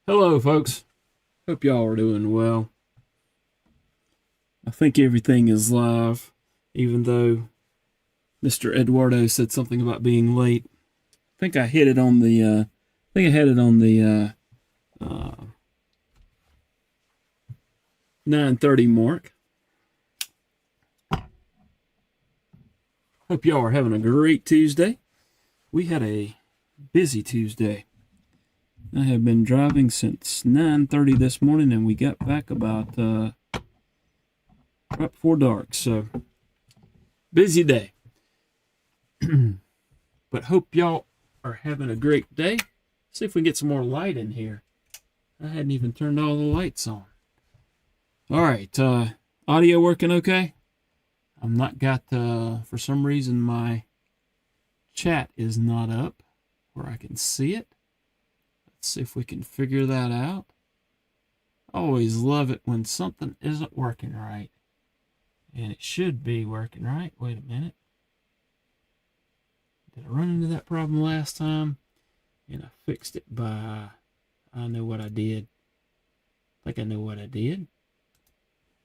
Hello, folks. Hope y'all are doing well. I think everything is live, even though Mr. Eduardo said something about being late. I think I hit it on the. I think I had it on the 9:30 mark. Hope y'all are having a great Tuesday. We had a busy Tuesday. I have been driving since 9:30 this morning, and we got back about right before dark. So, busy day. But hope y'all are having a great day. See if we can get some more light in here. I hadn't even turned all the lights on. All right, audio working okay? I'm not got, for some reason, my chat is not up where I can see it. Let's see if we can figure that out. I always love it when something isn't working right. And it should be working right. Wait a minute. Did I run into that problem last time? And I fixed it by, I know what I did. I think I know what I did.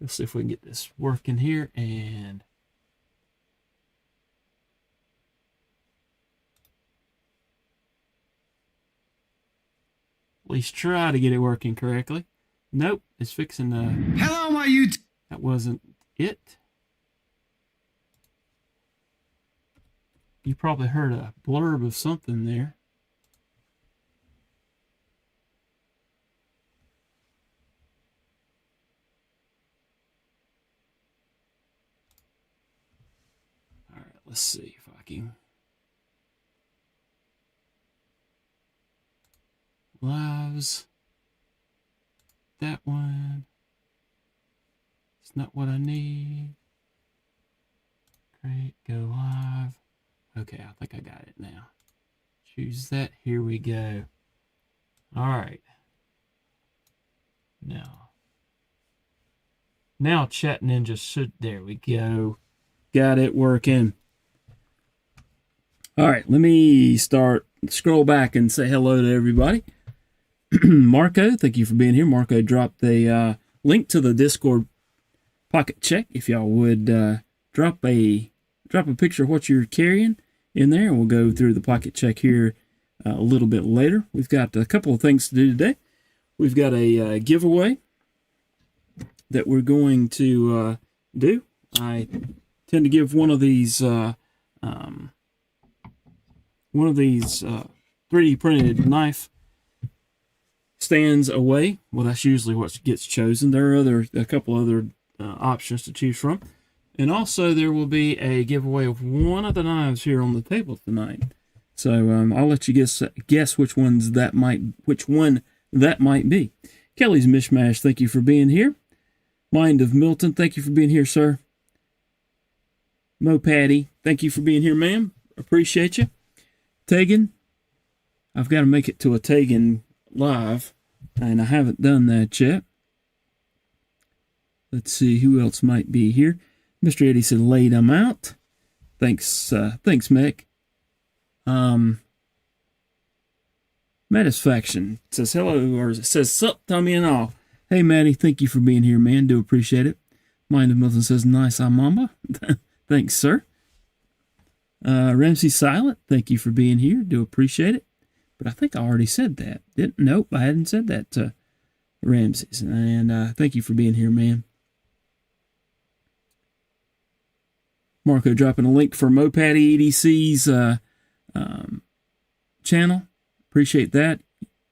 Let's see if we can get this working here. And at least try to get it working correctly. Nope, it's fixing the... Hello, my YouTube... That wasn't it. You probably heard a blurb of something there. All right, let's see if I can... Lives. That one. It's not what I need. Great, go live. Okay, I think I got it now. Choose that. Here we go. All right. Now Chat Ninja should... There we go. Got it working. All right, let me scroll back and say hello to everybody. Marco, thank you for being here. Marco dropped the link to the Discord pocket check. If y'all would drop a picture of what you're carrying in there, and we'll go through the pocket check here a little bit later. We've got a couple of things to do today. We've got a giveaway that we're going to do. I tend to give one of these 3D printed knife stands away. Well, that's usually what gets chosen. There are a couple other options to choose from. And also there will be a giveaway of one of the knives here on the table tonight. So I'll let you guess which one that might be. Kelly's Mishmash, thank you for being here. Mind of Milton, thank you for being here, sir. Mo Patty, thank you for being here, ma'am. Appreciate you. Tegan, I've got to make it to a Tegan live, and I haven't done that yet. Let's see who else might be here. Mr. Eddie said, late, I'm out. Thanks, Mick. Metisfaction says hello, or it says sup, Tommy and all. Hey, Maddie, thank you for being here, man. Do appreciate it. Mind of Milton says, nice, Mamba. Thanks, sir. Ramsey Silent, thank you for being here. Do appreciate it. But I think I already said that. Nope, I hadn't said that to Ramsey's. And thank you for being here, man. Marco dropping a link for Mopatty EDC's channel. Appreciate that.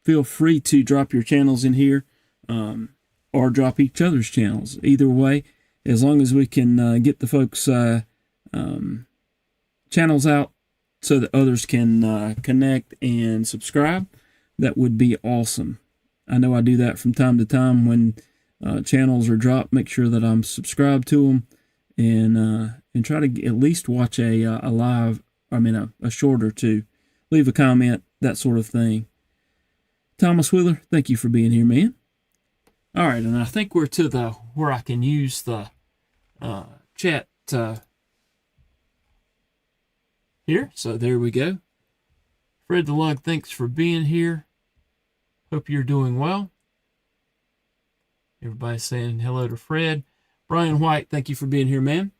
Feel free to drop your channels in here or drop each other's channels. Either way, as long as we can get the folks' channels out so that others can connect and subscribe, that would be awesome. I know I do that from time to time when channels are dropped. Make sure that I'm subscribed to them and try to at least watch a short or two. Leave a comment, that sort of thing. Thomas Wheeler, thank you for being here, man. All right, and I think we're to where I can use the chat here. So there we go. Fred the Lug, thanks for being here. Hope you're doing well. Everybody's saying hello to Fred. Brian White, thank you for being here, man.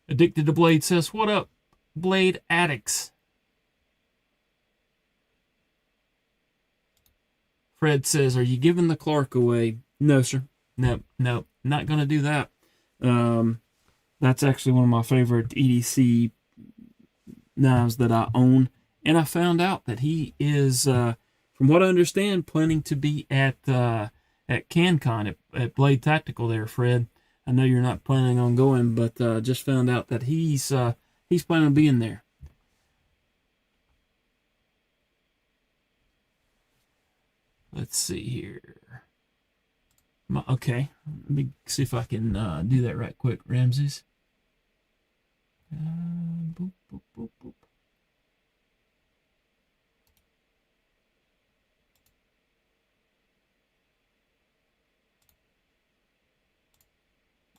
Addicted to Blade says, what up, Blade addicts? Fred says, are you giving the Clark away? No, sir. No, not going to do that. That's actually one of my favorite EDC knives that I own. And I found out that he is, from what I understand, planning to be at CanCon at Blade Tactical there, Fred. I know you're not planning on going, but just found out that he's planning on being there. Let's see here. Okay, let me see if I can do that right quick, Ramses. Boop, boop, boop, boop.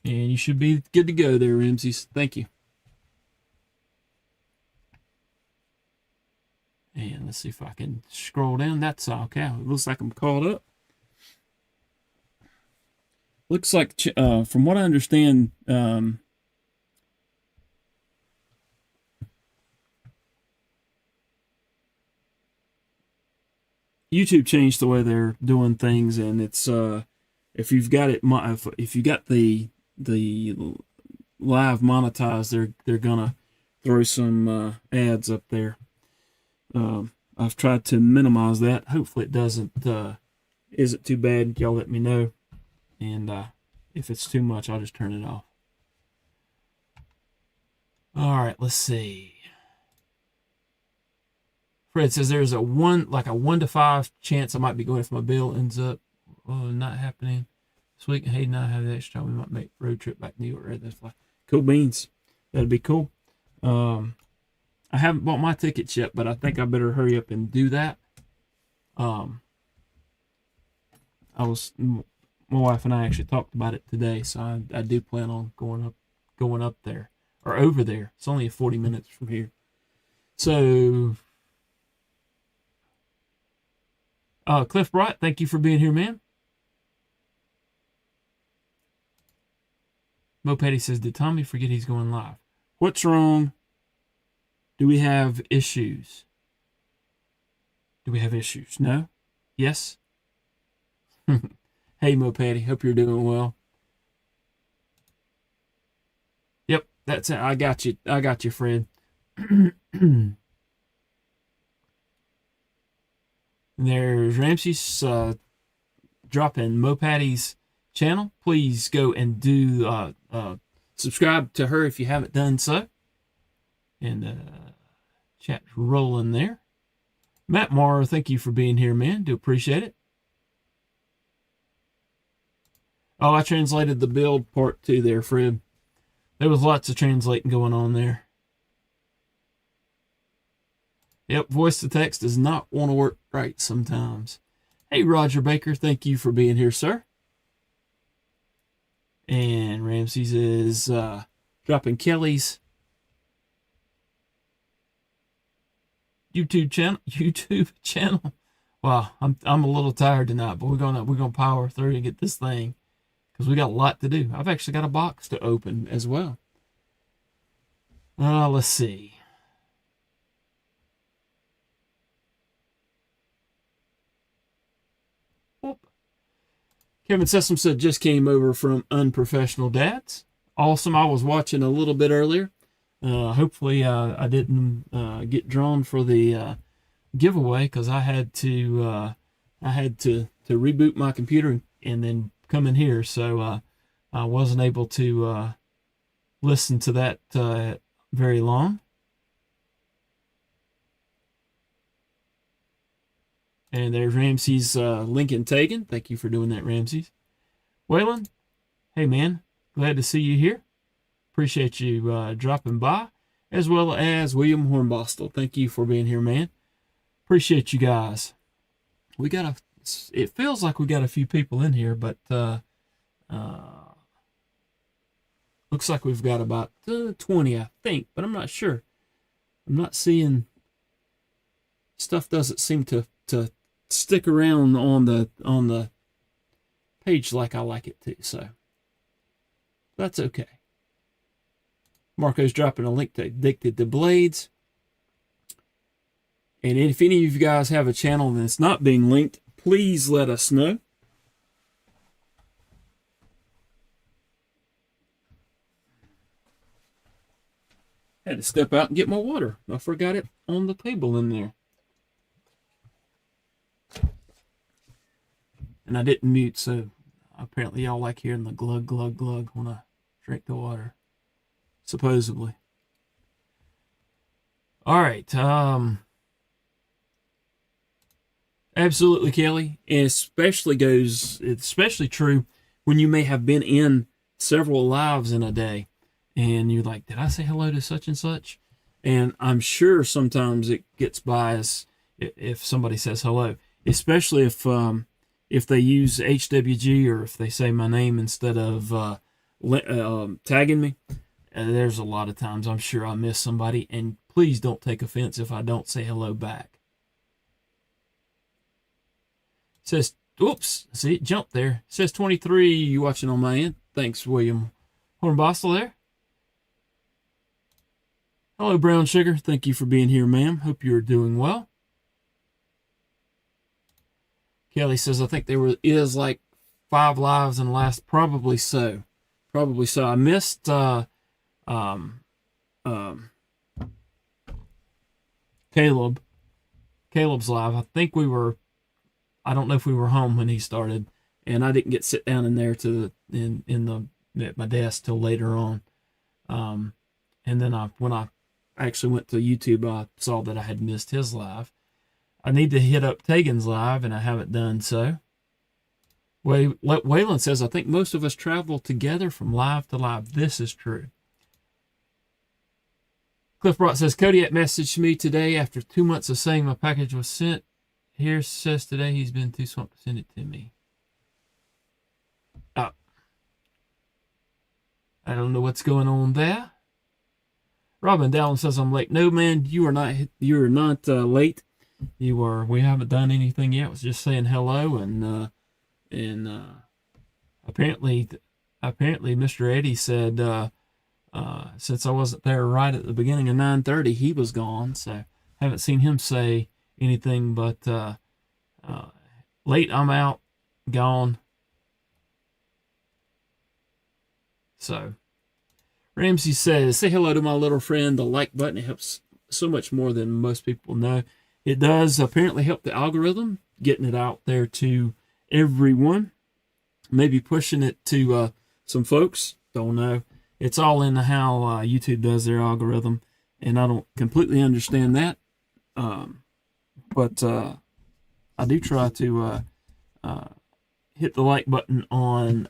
And you should be good to go there, Ramses. Thank you. And let's see if I can scroll down. That's okay. It looks like I'm caught up. Looks like, from what I understand, YouTube changed the way they're doing things, and it's if you've got it, if you got the live monetized, they're gonna throw some ads up there. I've tried to minimize that. Hopefully it doesn't isn't too bad. Y'all let me know, and if it's too much, I'll just turn it off. All right, let's see. Fred says there's a 1 to 5 chance I might be going if my bill ends up not happening this week. Hey, not have the extra time. We might make road trip back to New York. That's fine. Cool beans. That'd be cool. I haven't bought my tickets yet, but I think I better hurry up and do that. My wife and I actually talked about it today, so I do plan on going up there or over there. It's only 40 minutes from here. So, Cliff Bright, thank you for being here, man. Mo Petty says, did Tommy forget he's going live? What's wrong? Do we have issues? Do we have issues? No? Yes? Hey, Mo Petty, hope you're doing well. Yep, that's it. I got you, Fred. There's Ramses dropping Mo Patty's channel. Please go and do subscribe to her if you haven't done so. And chat's rolling there. Matt Morrow, thank you for being here, man. Do appreciate it. Oh, I translated the build part too there, Fred. There was lots of translating going on there. Yep, voice to text does not want to work right sometimes. Hey, Roger Baker, thank you for being here, sir. And Ramses is dropping Kelly's YouTube channel. Wow, I'm a little tired tonight, but we're gonna power through and get this thing because we got a lot to do. I've actually got a box to open as well. Let's see. Kevin Sessom said just came over from Unprofessional Dads. Awesome. I was watching a little bit earlier. Hopefully I didn't get drawn for the giveaway because I had to reboot my computer and then come in here, so I wasn't able to listen to that very long. And there's Ramses Lincoln Tagan. Thank you for doing that, Ramses. Waylon, hey man, glad to see you here. Appreciate you dropping by, as well as William Hornbostel. Thank you for being here, man. Appreciate you guys. It feels like we got a few people in here, but looks like we've got about 20, I think, but I'm not sure. I'm not seeing, stuff doesn't seem to stick around on the page like I like it to. So that's okay. Marco's dropping a link to Addicted to Blades. And if any of you guys have a channel that's not being linked, please let us know. Had to step out and get my water. I forgot it on the table in there. And I didn't mute, so apparently y'all like hearing the glug, glug, glug when I drink the water. Supposedly. All right. Absolutely, Kelly. And it's especially true when you may have been in several lives in a day. And you're like, did I say hello to such and such? And I'm sure sometimes it gets biased if somebody says hello, especially if they use HWG or if they say my name instead of tagging me. There's a lot of times I'm sure I miss somebody, and please don't take offense if I don't say hello back. It says, oops, see it jumped there. It says 23, you watching on my end. Thanks, William Hornbostel there. Hello, Brown Sugar. Thank you for being here, ma'am. Hope you're doing well. Kelly says, I think there is like 5 lives in the last. Probably so. Probably so. I missed Caleb's live. I think I don't know if we were home when he started, and I didn't get sit down in there at my desk till later on. And then when I actually went to YouTube, I saw that I had missed his live. I need to hit up Tegan's live, and I haven't done so. Waylon says, I think most of us travel together from live to live. This is true. Cliff Brock says, Kodiak messaged me today after 2 months of saying my package was sent. Here says today he's been too swamped to send it to me. I don't know what's going on there. Robin Dallin says I'm late. No, man, you are not late. We haven't done anything yet. I was just saying hello, and apparently Mr. Eddie said since I wasn't there right at the beginning of 9:30, he was gone. So haven't seen him say anything but late. I'm out, gone. So. Ramsey says, say hello to my little friend. The like button, it helps so much more than most people know. It does apparently help the algorithm, getting it out there to everyone. Maybe pushing it to some folks. Don't know. It's all in how YouTube does their algorithm, and I don't completely understand that. But I do try to hit the like button on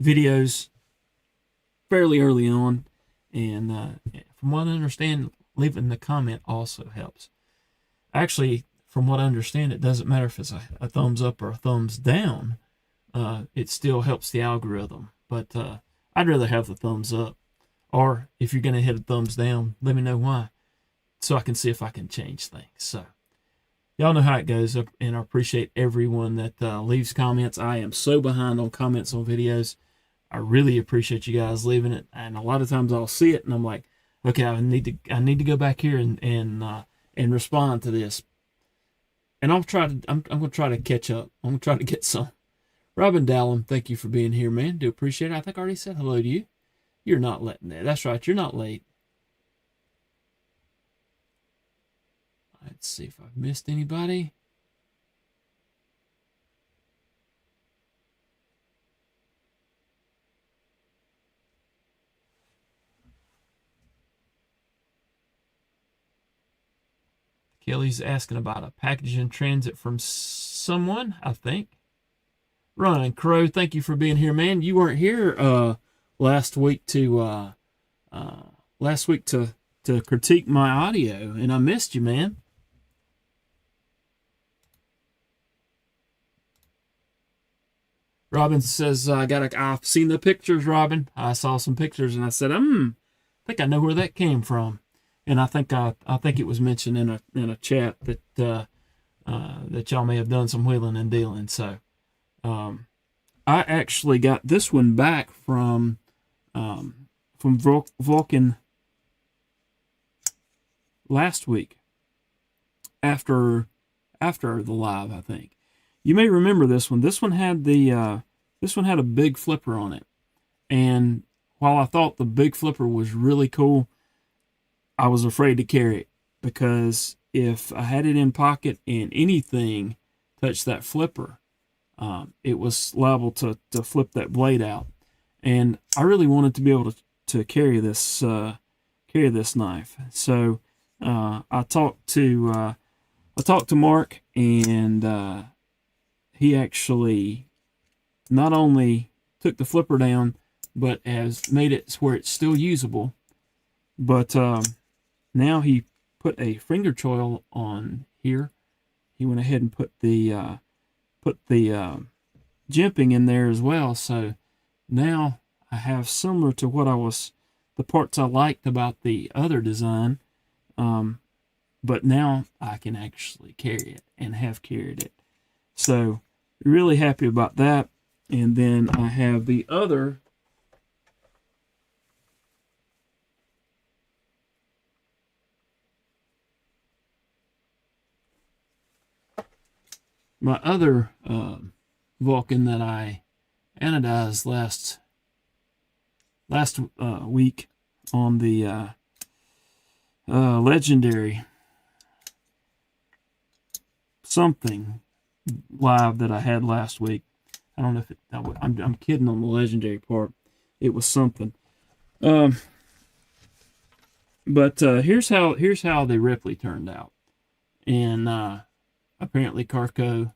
videos fairly early on, and from what I understand, leaving the comment also helps. Actually, from what I understand, it doesn't matter if it's a thumbs up or a thumbs down. It still helps the algorithm, but I'd rather have the thumbs up. Or if you're going to hit a thumbs down, let me know why, so I can see if I can change things. So y'all know how it goes, and I appreciate everyone that leaves comments. I am so behind on comments on videos. I really appreciate you guys leaving it, and a lot of times I'll see it and I'm like, okay, I need to go back here and respond to this, and I'm gonna try to catch up. I'm gonna try to get some. Robin Dallin, thank you for being here, man. Do appreciate it. I think I already said hello to you. You're not letting that. That's right. You're not late. Let's see if I've missed anybody. Kelly's asking about a package in transit from someone, I think. Ryan Crow, thank you for being here, man. You weren't here last week to critique my audio, and I missed you, man. Robin says, I've seen the pictures, Robin. I saw some pictures, and I said, I think I know where that came from. And I think it was mentioned in a chat that that y'all may have done some wheeling and dealing. So I actually got this one back from Vulcan last week after the live, I think. You may remember this one. This one had a big flipper on it, and while I thought the big flipper was really cool, I was afraid to carry it because if I had it in pocket and anything touched that flipper, it was liable to flip that blade out. And I really wanted to be able to carry this knife. So I talked to Mark, and he actually not only took the flipper down, but has made it where it's still usable. But now he put a finger choil on here. He went ahead and put the jimping in there as well. So now I have similar to the parts I liked about the other design. But now I can actually carry it and have carried it. So really happy about that. And then I have the other Vulcan that I anodized last week on the legendary something live that I had last week. I don't know if I'm kidding on the legendary part. It was something. But here's how the Ripley turned out, and apparently Carco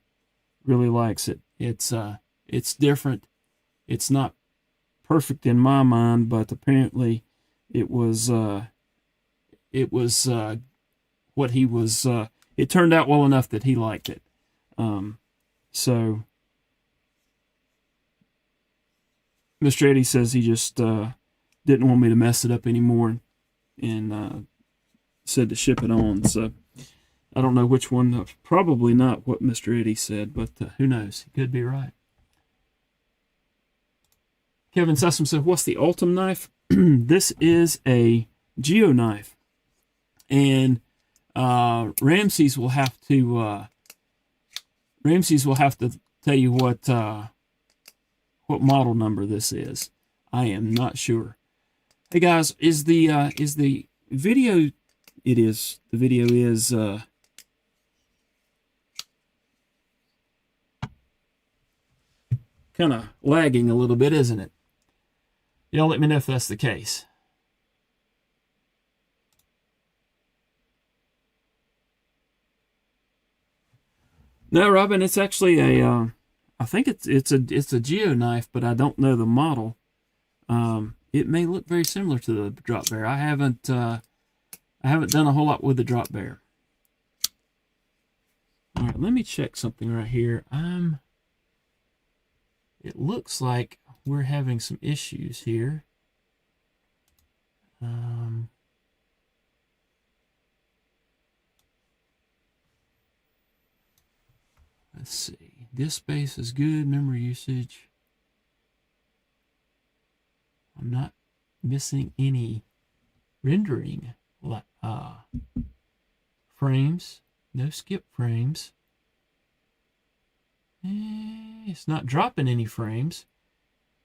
really likes it. It's different. It's not perfect in my mind, but apparently it was what he was. It turned out well enough that he liked it. So Mr. Eddie says he just didn't want me to mess it up anymore, and said to ship it on. So I don't know which one. Probably not what Mr. Eddie said, but who knows? He could be right. Kevin Sussman said, "What's the Ultim knife?" This is a GAW knife, and Ramses will have to tell you what model number this is. I am not sure. Hey guys, is the video? It is. The video is kind of lagging a little bit, isn't it? Y'all let me know if that's the case. No, Robin, it's actually a I think it's a GAW knife, but I don't know the model. It may look very similar to the drop bear. I haven't done a whole lot with the drop bear. All right, let me check something right here. It looks like we're having some issues here. Let's see. Disk space is good. Memory usage. I'm not missing any rendering frames. No skip frames. It's not dropping any frames,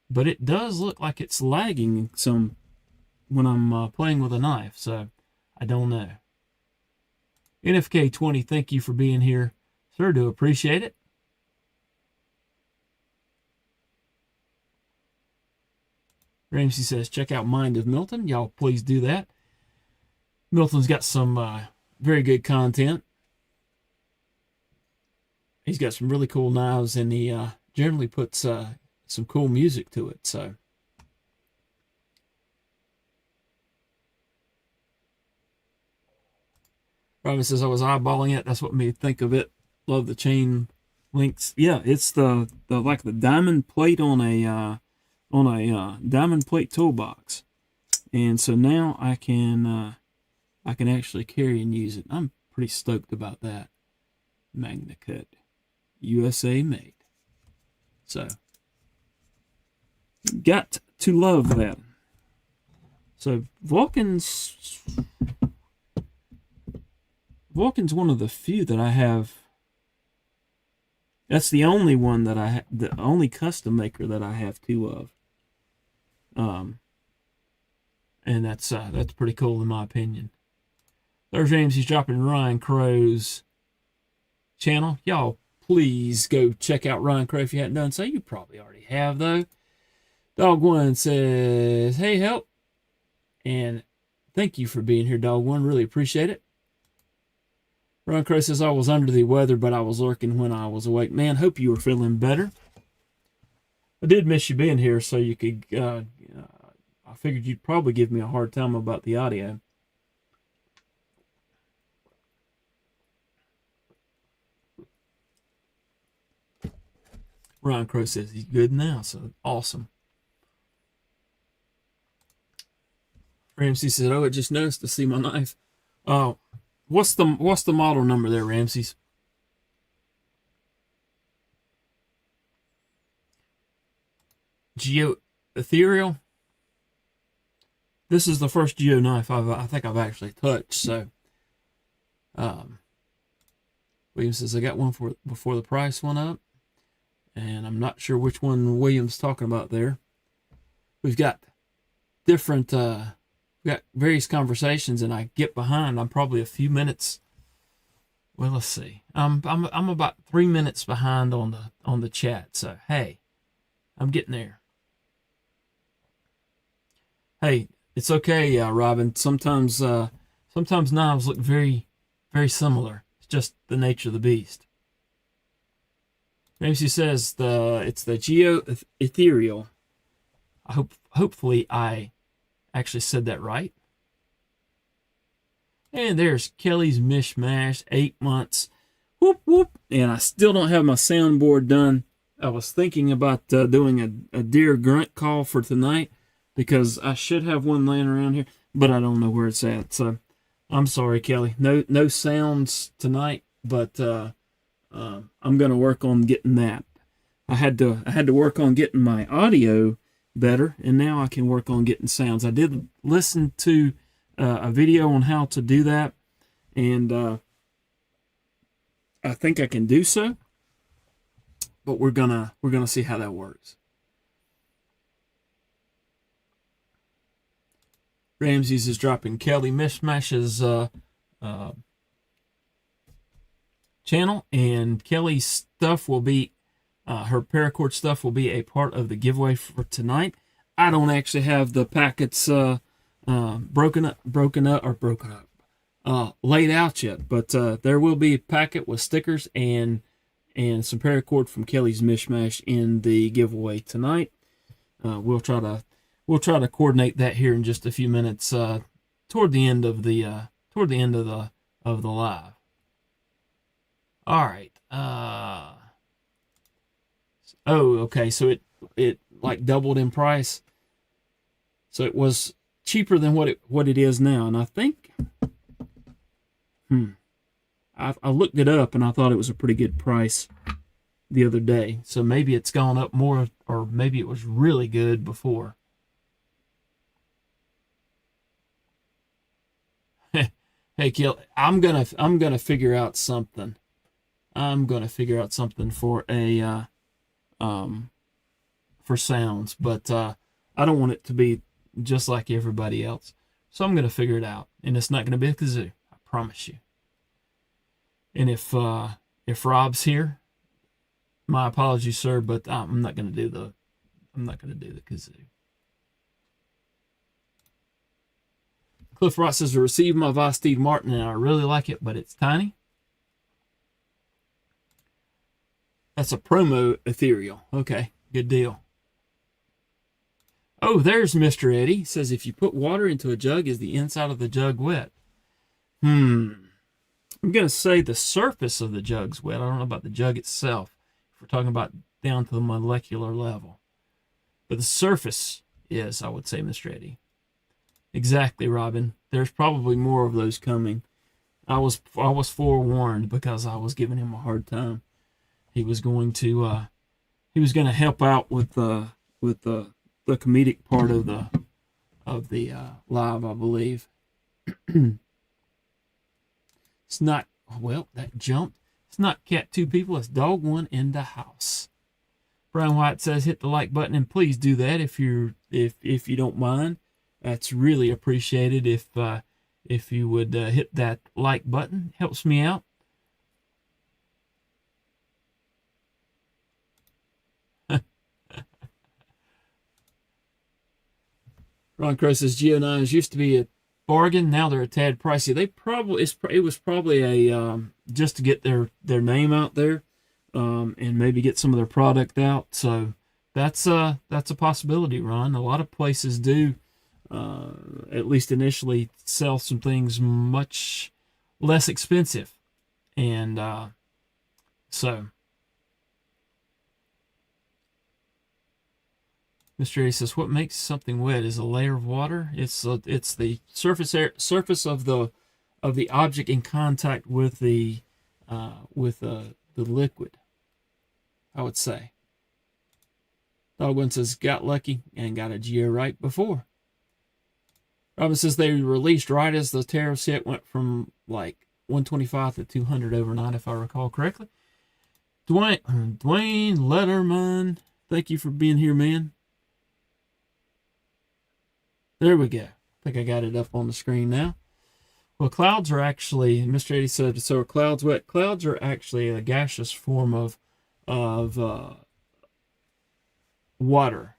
but it does look like it's lagging some when I'm playing with a knife, so I don't know. NFK20, thank you for being here. Sir, do appreciate it. Ramsey says, check out Mind of Milton. Y'all please do that. Milton's got some very good content. He's got some really cool knives, and he generally puts some cool music to it. So, Robin says, I was eyeballing it. That's what made me think of it. Love the chain links. Yeah, it's the like the diamond plate on a diamond plate toolbox, and so now I can actually carry and use it. I'm pretty stoked about that. MagnaCut, USA made. So, got to love that. So, Vulcan's one of the few that I have. That's the only one that the only custom maker that I have two of. And that's pretty cool in my opinion. There's Ramsey's dropping Ryan Crow's channel. Y'all, please go check out Ryan Crow if you hadn't done so. You probably already have, though. Dog One says, hey, help. And thank you for being here, Dog One. Really appreciate it. Ryan Crow says, I was under the weather, but I was lurking when I was awake. Man, hope you were feeling better. I did miss you being here, so you could... I figured you'd probably give me a hard time about the audio. Ryan Crow says he's good now, so awesome. Ramsey said, oh, I just noticed to see my knife. What's the model number there, Ramsey's? GAW Ethereal. This is the first GAW knife I think I've actually touched. So, William says I got one before the price went up, and I'm not sure which one William's talking about there. We've got different, we got various conversations, and I get behind. I'm probably a few minutes. Well, let's see. I'm about 3 minutes behind on the chat. So hey, I'm getting there. Hey. It's okay, Robin. Sometimes knives look very, very similar. It's just the nature of the beast. Ramsey says it's the GAW Ethereal. Hopefully I actually said that right. And there's Kelly's Mishmash, 8 months. Whoop whoop. And I still don't have my soundboard done. I was thinking about doing a deer grunt call for tonight, because I should have one laying around here, but I don't know where it's at. So I'm sorry, Kelly. No sounds tonight, but I'm gonna work on getting that. I had to work on getting my audio better, and now I can work on getting sounds. I did listen to a video on how to do that, and I think I can do so. But we're gonna see how that works. Ramsey's is dropping Kelly Mishmash's channel, and Kelly's stuff will be, her paracord stuff will be a part of the giveaway for tonight. I don't actually have the packets broken up, laid out yet, but there will be a packet with stickers and some paracord from Kelly's Mishmash in the giveaway tonight. We'll try to coordinate that here in just a few minutes, toward the end of the live. All right. Oh, okay. So it like doubled in price. So it was cheaper than what it is now, and I think I looked it up and I thought it was a pretty good price the other day. So maybe it's gone up more, or maybe it was really good before. Hey, Kill, I'm gonna figure out something. I'm gonna figure out something for a for sounds, but I don't want it to be just like everybody else. So I'm gonna figure it out, and it's not gonna be a kazoo. I promise you. And if Rob's here, my apologies, sir, but I'm not gonna do the kazoo. Cliff Ross says, to receive my Vosteed Martin, and I really like it, but it's tiny. That's a promo ethereal. Okay, good deal. Oh, there's Mr. Eddie. He says, if you put water into a jug, is the inside of the jug wet? I'm going to say the surface of the jug's wet. I don't know about the jug itself, if we're talking about down to the molecular level. But the surface is, I would say, Mr. Eddie. Exactly, Robin. There's probably more of those coming. I was forewarned because I was giving him a hard time. He was going to help out with the comedic part of the live, I believe. It's not, well, that jumped. It's not cat 2 people, it's dog 1 in the house. Brian White says hit the like button, and please do that if you don't mind. That's really appreciated if you would hit that like button. Helps me out. Ron Crow says Geo9s used to be a bargain. Now they're a tad pricey. It was probably a just to get their name out there, and maybe get some of their product out. So that's a possibility, Ron. A lot of places do, at least initially, sell some things much less expensive, and so. Mr. A says, "What makes something wet is a layer of water. It's the surface of the object in contact with the liquid. I would say." Dogwin says, "Got lucky and got a GAW right before." Robin says they released right as the tariffs hit, went from like 125 to 200 overnight, if I recall correctly. Dwayne Letterman, thank you for being here, man. There we go. I think I got it up on the screen now. Well, clouds are actually, Mr. 80 said, so are clouds wet? Clouds are actually a gaseous form of water.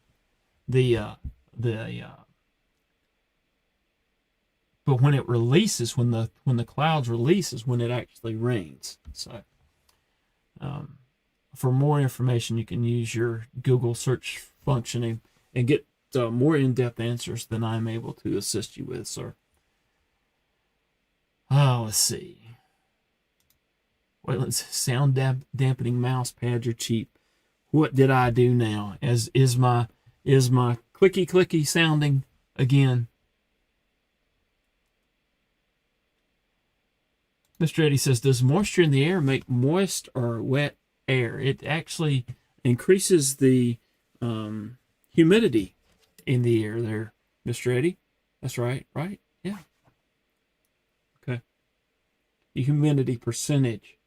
But when it releases, when the clouds release is when it actually rains. So, for more information, you can use your Google search function and get more in-depth answers than I'm able to assist you with, sir. Let's see. Well, sound dampening mouse pads are cheap. What did I do now? Is my clicky sounding again? Mr. Eddie says, does moisture in the air make moist or wet air? It actually increases the humidity in the air there, Mr. Eddie. That's right, right? Yeah. Okay. The humidity percentage.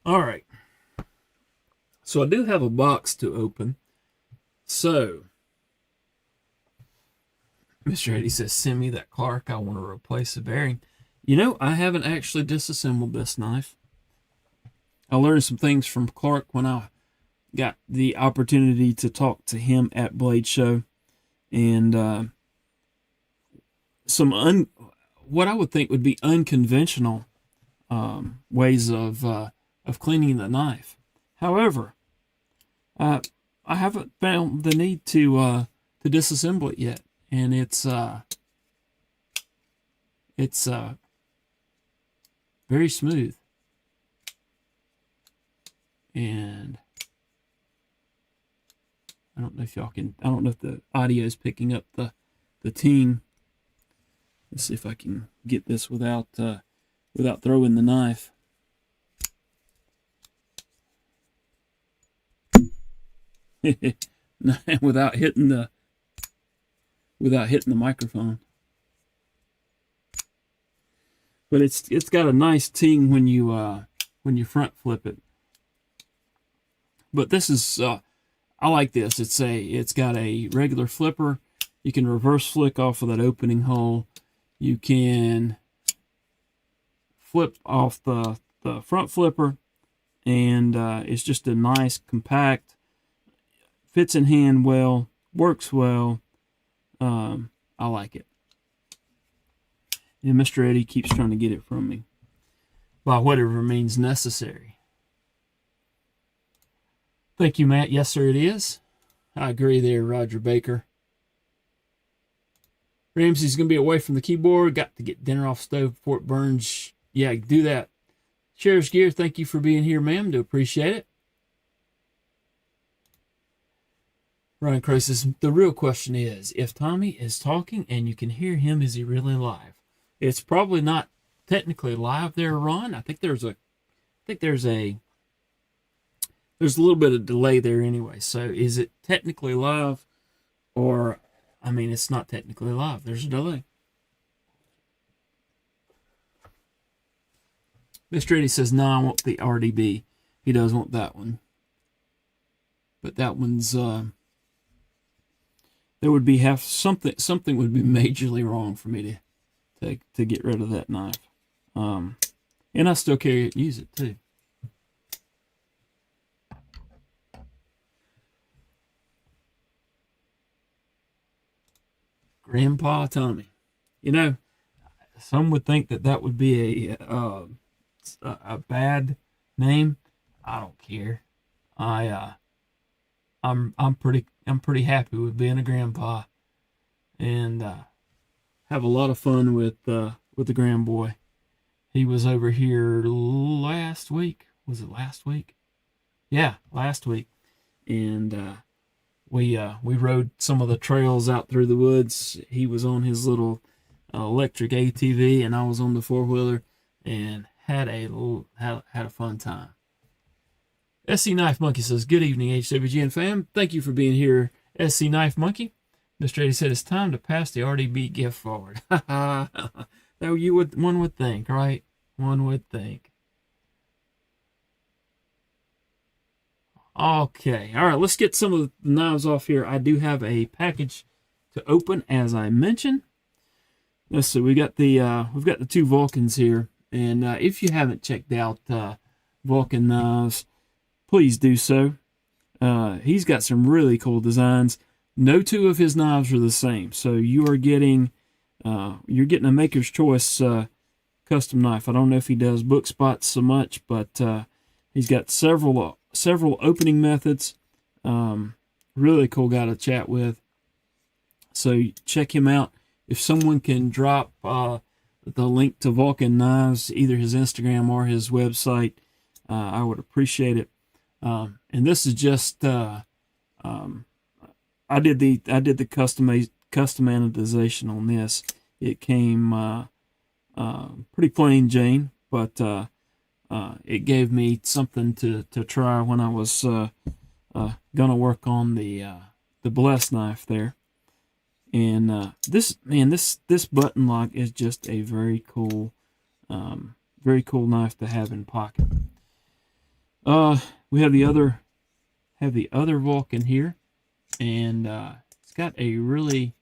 All right. So I do have a box to open. So Mr. Eddie says, send me that Clark. I want to replace the bearing. You know, I haven't actually disassembled this knife. I learned some things from Clark when I got the opportunity to talk to him at Blade Show. And what I would think would be unconventional ways of cleaning the knife. However, I haven't found the need to disassemble it yet. And it's very smooth, and I don't know if the audio is picking up the ting. Let's see if I can get this without throwing the knife. without hitting the microphone. But it's got a nice ting when you front flip it. But this is I like this. It's got a regular flipper. You can reverse flick off of that opening hole. You can flip off the front flipper, and it's just a nice compact, fits in hand well, works well. I like it. And Mr. Eddie keeps trying to get it from me by whatever means necessary. Thank you, Matt. Yes, sir, it is. I agree there, Roger Baker. Ramsey's going to be away from the keyboard. Got to get dinner off stove before it burns. Yeah, do that. Sheriff's Gear, thank you for being here, ma'am. Do appreciate it. Ryan Crow says, the real question is, if Tommy is talking and you can hear him, is he really live? It's probably not technically live there, Ron. I think there's a little bit of delay there anyway. So is it technically live, or, I mean, it's not technically live. There's a delay. Mr. Eddie says, no, I want the RDB. He does want that one. But that one's, there would be something would be majorly wrong for me to get rid of that knife. And I still carry it and use it too. Grandpa Tommy. You know, some would think that would be a bad name. I don't care. I'm pretty happy with being a grandpa, and have a lot of fun with the grand boy. He was over here last week. Was it last week? Yeah, last week, and we rode some of the trails out through the woods. He was on his little electric ATV, and I was on the 4-wheeler, and had a fun time. SC Knife Monkey says, good evening, HWG and fam. Thank you for being here, SC Knife Monkey. Mr. 80 said, it's time to pass the RDB gift forward. One would think, right? One would think. Okay, all right, let's get some of the knives off here. I do have a package to open, as I mentioned. Let's see, we've got the two Vulcans here, and if you haven't checked out Vulcan knives, please do so. He's got some really cool designs. No two of his knives are the same, so you're getting a Maker's Choice custom knife. I don't know if he does book spots so much, but he's got several opening methods. Really cool guy to chat with. So check him out. If someone can drop the link to Vulcan Knives, either his Instagram or his website, I would appreciate it. And this is just I did the custom anodization on this. It came pretty plain Jane, but it gave me something to try when I was gonna work on the Bless knife there. And this button lock is just a very cool knife to have in pocket. We have the other Vulcan here, and it's got a really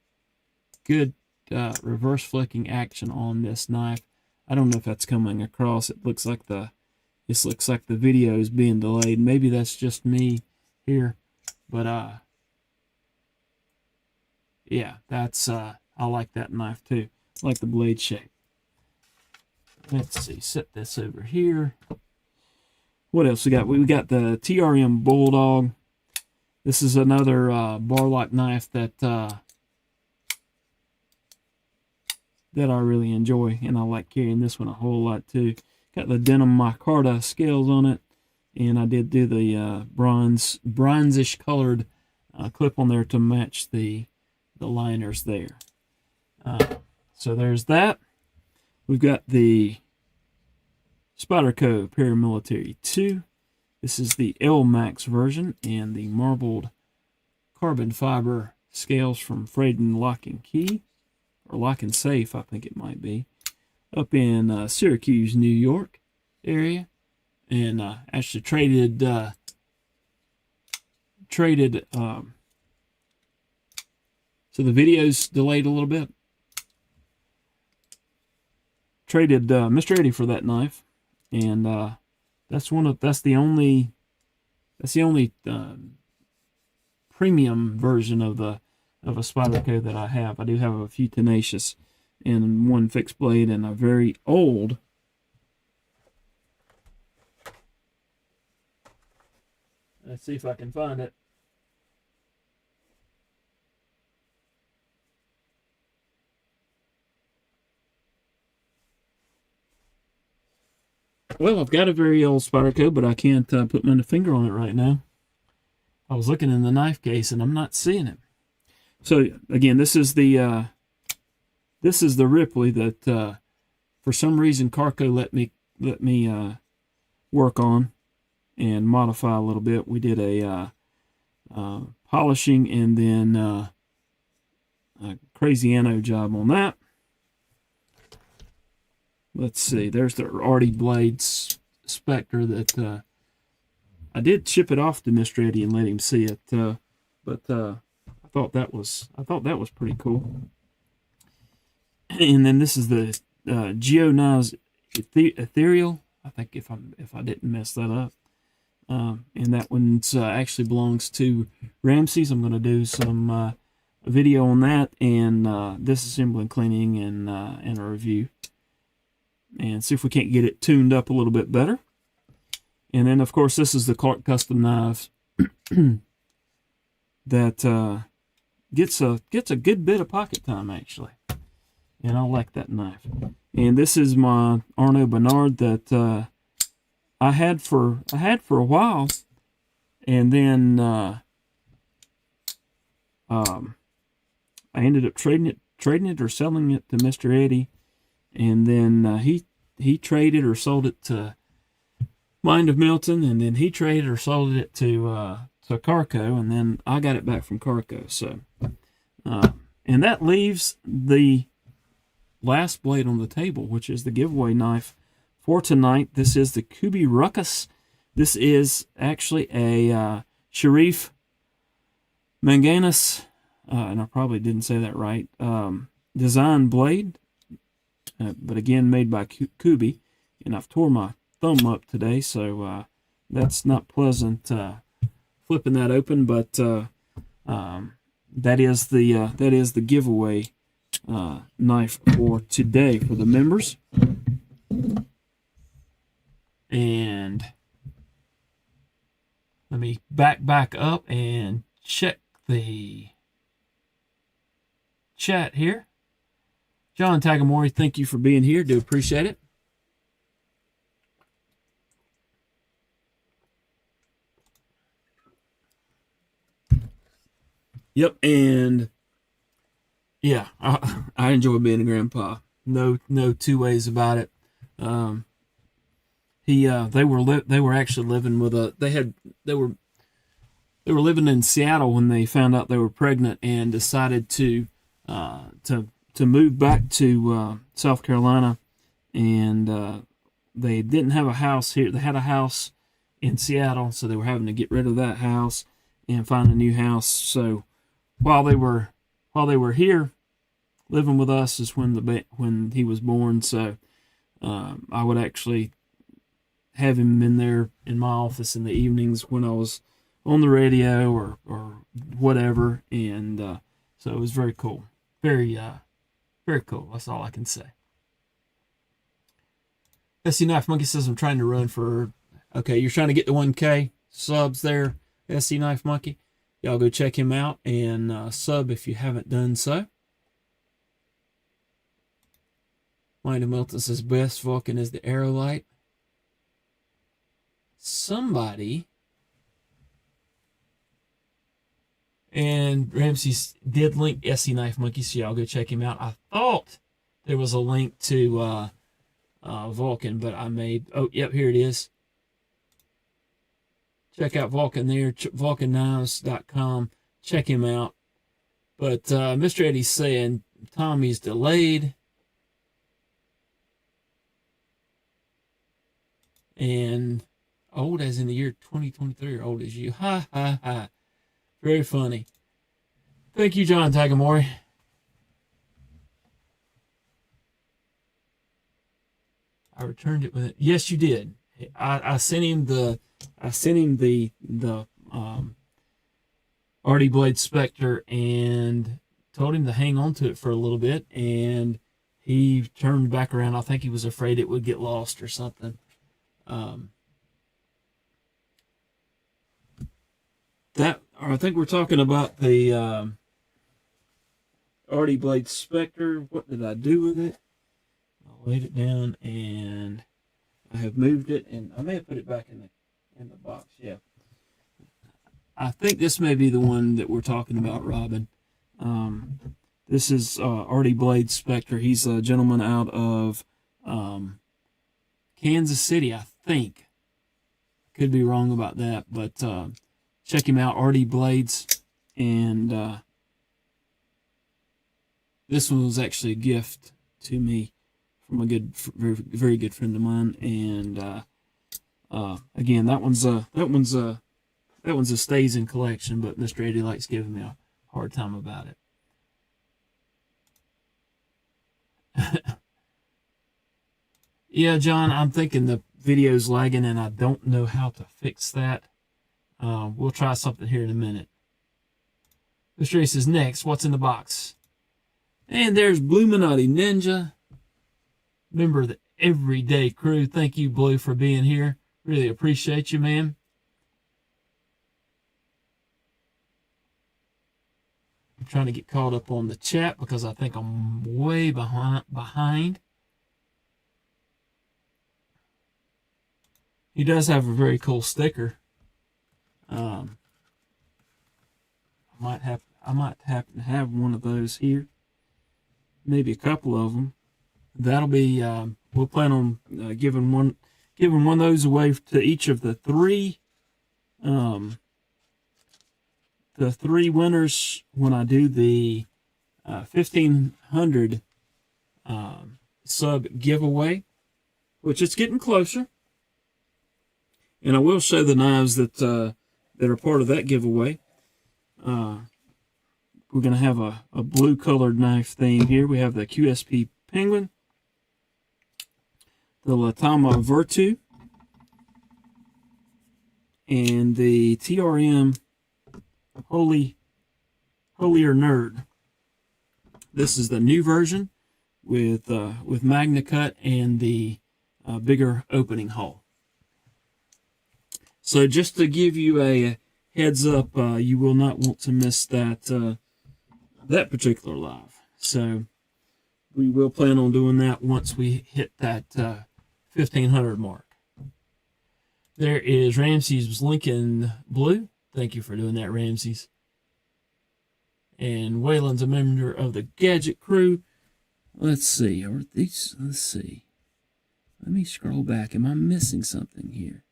good reverse flicking action on this knife. I don't know if that's coming across. It looks like the video is being delayed. Maybe that's just me here, but yeah, that's I like that knife too. I like the blade shape. Let's see, set this over here. What else we got? We got the TRM Bulldog. This is another bar lock knife that I really enjoy, and I like carrying this one a whole lot too. Got the denim micarta scales on it, and I did do the bronzish colored clip on there to match the liners there. So there's that. We've got the Spyderco Paramilitary 2. This is the L-Max version, and the marbled carbon fiber scales from Fraden Lock and Key, or Lock and Safe, I think it might be, up in Syracuse, New York area, and actually traded. So the video's delayed a little bit. Traded Mr. Eddie for that knife, and that's the only premium version of a Spyderco that I have. I do have a few Tenacious and one fixed blade and a very old let's see if I can find it. Well, I've got a very old Spyderco, but I can't put my finger on it right now. I was looking in the knife case and I'm not seeing it. So again, this is the Ripley that for some reason Carco let me work on and modify a little bit. We did a polishing and then a crazy anode job on that. Let's see. There's the Artie Blades Spectre that I did ship it off to Mr. Eddie and let him see it, but I thought that was pretty cool. And then this is the GAW Ethereal. I think if I didn't mess that up, and that one actually belongs to Ramsey's. I'm going to do some video on that and disassembling, cleaning, and a review, and see if we can't get it tuned up a little bit better. And then, of course, this is the Clark Custom Knives that gets a good bit of pocket time, actually. And I like that knife. And this is my Arnaud Bernard that I had for a while, and then I ended up trading it or selling it to Mr. Eddie, and then he traded or sold it to Mind of Milton, and then he traded or sold it to Carco, and then I got it back from Carco. So, and that leaves the last blade on the table, which is the giveaway knife for tonight. This is the Kubi Ruckus. This is actually a Sharif Manganus, and I probably didn't say that right, design blade, but again made by Kubi, and I've tore my thumb up today, so that's not pleasant flipping that open, but that is the giveaway knife for today for the members. And let me back up and check the chat here. John Tagamori, thank you for being here. Do appreciate it. Yep, and yeah, I enjoy being a grandpa. No two ways about it. They were actually living with they were living in Seattle when they found out they were pregnant and decided to move back to South Carolina, and they didn't have a house here. They had a house in Seattle, so they were having to get rid of that house and find a new house. So while they were here living with us is when he was born. So I would actually have him in there in my office in the evenings when I was on the radio or whatever, and so it was very cool, very cool. That's all I can say. SC Knife Monkey says I'm trying to run for. Okay, you're trying to get to 1K subs there, SC Knife Monkey. Y'all go check him out and sub if you haven't done so. Mind of Milton says best Vulcan is the Aerolite. Somebody, and Ramsey did link SC Knife Monkey, so y'all go check him out. I thought there was a link to Vulcan, but I made, oh, yep, here it is. Check out Vulcan there, vulcanknives.com. Check him out. But Mr. Eddie's saying Tommy's delayed. And old as in the year 2023, or old as you. Ha, ha, ha. Very funny. Thank you, John Tagamori. I returned it with it. Yes, you did. I sent him the Artie Blade Spectre and told him to hang on to it for a little bit, and he turned back around. I think he was afraid it would get lost or something. I think we're talking about the Artie Blade Spectre. What did I do with it? I laid it down and I have moved it, and I may have put it back in the box. Yeah, I think this may be the one that we're talking about, Robin. This is Artie Blade Spectre. He's a gentleman out of Kansas City, I think. Could be wrong about that, but check him out, Artie Blades. And this one was actually a gift to me from a very good friend of mine. And again, that one's a stays in collection, but Mr. Eddie likes giving me a hard time about it. Yeah, John, I'm thinking the video's lagging, and I don't know how to fix that. We'll try something here in a minute. Mr. Eddie says, next, what's in the box? And there's Blue Minotti Ninja, member of the Everyday Crew. Thank you, Blue, for being here. Really appreciate you, man. I'm trying to get caught up on the chat because I think I'm way behind. He does have a very cool sticker. I might happen to have one of those here. Maybe a couple of them. That'll be. We'll plan on giving one of those away to each of the three. The three winners when I do the 1,500 sub giveaway, which it's getting closer. And I will show the knives that are part of that giveaway. We're going to have a blue colored knife theme here. We have the QSP Penguin, the Latama Virtu, and the TRM Holier Nerd. This is the new version with Magna Cut and the bigger opening hole. So just to give you a heads up, you will not want to miss that particular live. So we will plan on doing that once we hit that 1,500 mark. There is Ramsey's Lincoln Blue. Thank you for doing that, Ramses. And Waylon's a member of the Gadget Crew. Let's see. Let's see. Let me scroll back. Am I missing something here?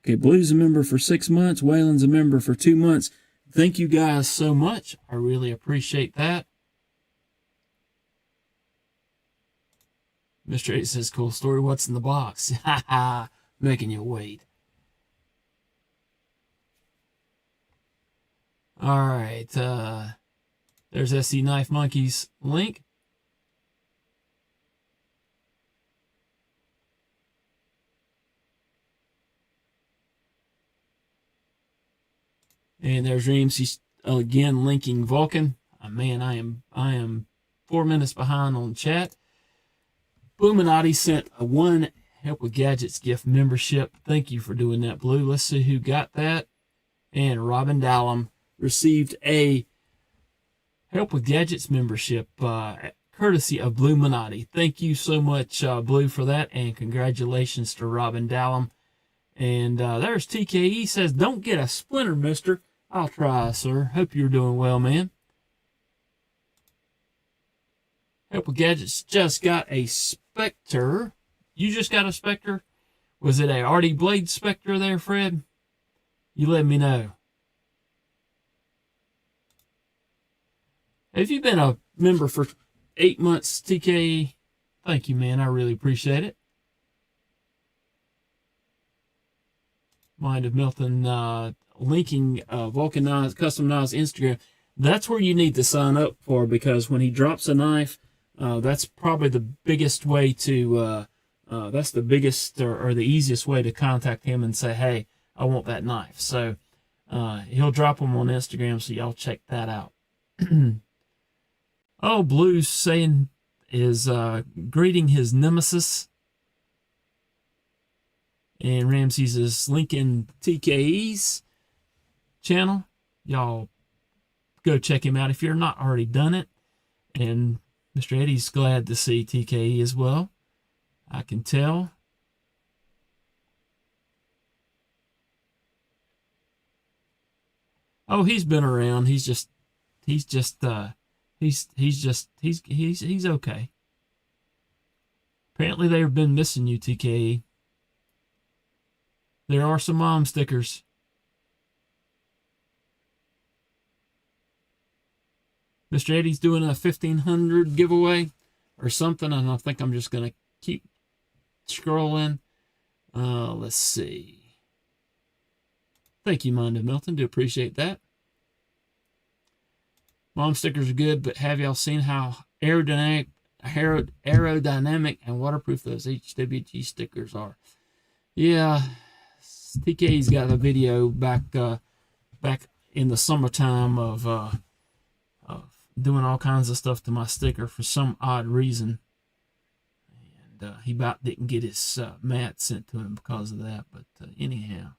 Okay, Blue's a member for 6 months. Waylon's a member for 2 months. Thank you guys so much. I really appreciate that. Mr. 8 says, cool story. What's in the box? Ha ha. Making you wait. All right. There's SC Knife Monkey's link. And there's Ramsey again linking Vulcan. Man, I am 4 minutes behind on chat. Bluminati sent a one Help with Gadgets gift membership. Thank you for doing that, Blue. Let's see who got that. And Robin Dallum received a Help with Gadgets membership courtesy of Blue Minotti. Thank you so much, Blue, for that, and congratulations to Robin Dallum. And there's TKE says, don't get a splinter, mister. I'll try, sir. Hope you're doing well, man. Help with Gadgets just got a Spectre. You just got a Spectre? Was it a Artie Blade Spectre there, Fred? You let me know. Have you been a member for 8 months, TKE? Thank you, man. I really appreciate it. Mind of Milton linking Vulcan Knives, Custom Knives Instagram. That's where you need to sign up for, because when he drops a knife, that's probably the biggest way to, that's the biggest or the easiest way to contact him and say, hey, I want that knife. So he'll drop them on Instagram, so y'all check that out. Oh, Blue's saying is greeting his nemesis. And Ramses is linking TKE's channel. Y'all go check him out if you're not already done it. And Mr. Eddie's glad to see TKE as well. I can tell. Oh, he's been around. He's okay. Apparently they've been missing you, TKE. There are some mom stickers. Mr. Eddie's doing a 1,500 giveaway or something, and I think I'm just going to keep scrolling. Let's see. Thank you, Mind of Milton. Do appreciate that. Mom stickers are good, but have y'all seen how aerodynamic and waterproof those HWG stickers are? Yeah, TK's got a video back in the summertime of doing all kinds of stuff to my sticker for some odd reason, and he about didn't get his mat sent to him because of that. But anyhow,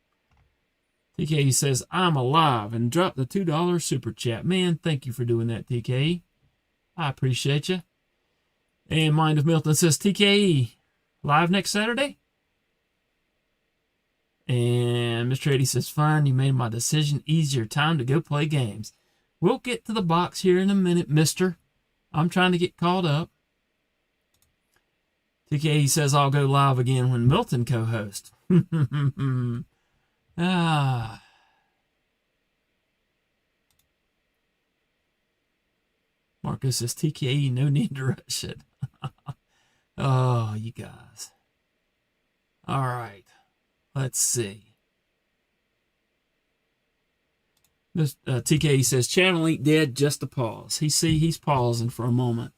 TKE says I'm alive and dropped the $2 super chat. Man, thank you for doing that, TKE. I appreciate you. And Mind of Milton says TKE live next Saturday. And Mr. Eddie says, fine, you made my decision easier. Time to go play games. We'll get to the box here in a minute, mister. I'm trying to get caught up. TKE says, I'll go live again when Milton co-hosts. Marcus says, TKE, no need to rush it. Oh, you guys. All right. Let's see. TKE says, channel ain't dead, just a pause. He's pausing for a moment.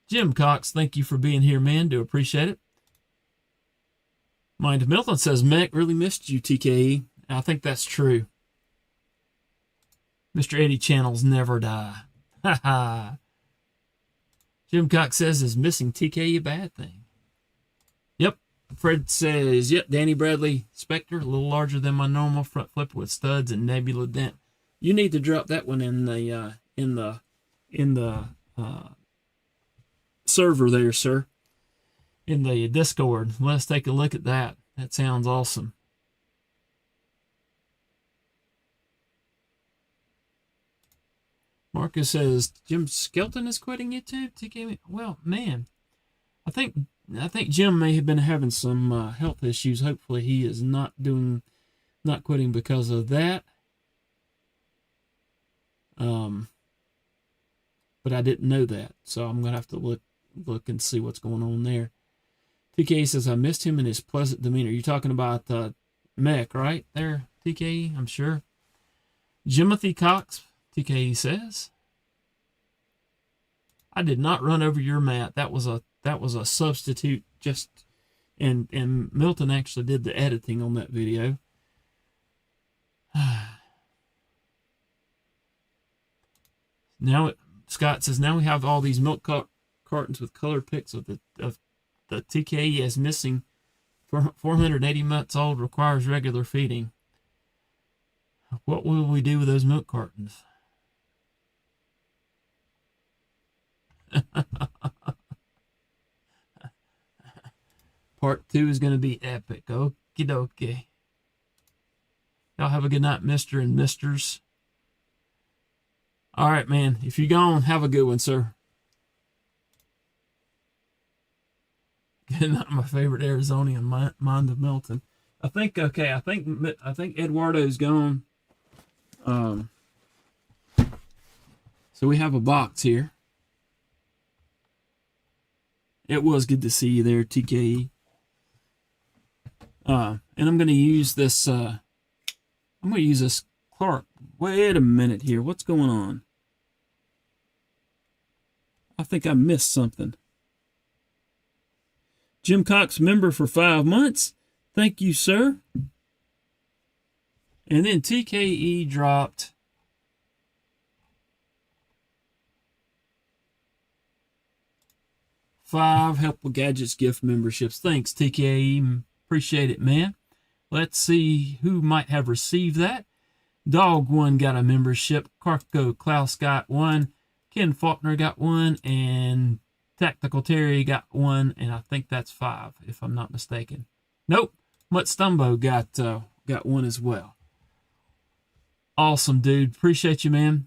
Jim Cox, thank you for being here, man. Do appreciate it. Mind of Milton says, Mac really missed you, TKE. I think that's true. Mr. Eddie channels never die. Ha ha. Jim Cox says, is missing TKE a bad thing? Yep. Fred says, yep, Danny Bradley Spectre, a little larger than my normal front flipper with studs and nebula dent. You need to drop that one in the server there, sir. In the Discord. Let's take a look at that. That sounds awesome. Marcus says, Jim Skelton is quitting YouTube? TK, well, man, I think Jim may have been having some health issues. Hopefully he is not quitting because of that. But I didn't know that, so I'm gonna have to look and see what's going on there. TK says, I missed him and his pleasant demeanor. You're talking about Mech, right there, TK? I'm sure. Jimothy Cox, TK says, I did not run over your mat. That was a substitute. And Milton actually did the editing on that video. Now Scott says, now we have all these milk cartons with color pics of the TKE as missing. 480 months old, requires regular feeding. What will we do with those milk cartons? Part 2 is going to be epic. Okie dokie. Y'all have a good night, Mr. and Misters. All right, man. If you're gone, have a good one, sir. Good night, my favorite Arizonian, Mind of Milton. I think Eduardo's gone. So we have a box here. It was good to see you there, TKE. And I'm going to use this. I'm going to use this Clark. Wait a minute here. What's going on? I think I missed something. Jim Cox, member for 5 months. Thank you, sir. And then TKE dropped $5 Helpful Gadgets gift memberships. Thanks, TKE. Appreciate it, man. Let's see who might have received that. Dog 1 got a membership. Carco Klaus got 1. Ken Faulkner got 1. And Tactical Terry got 1. And I think that's 5, if I'm not mistaken. Nope. Mutt Stumbo got got one as well. Awesome, dude. Appreciate you, man.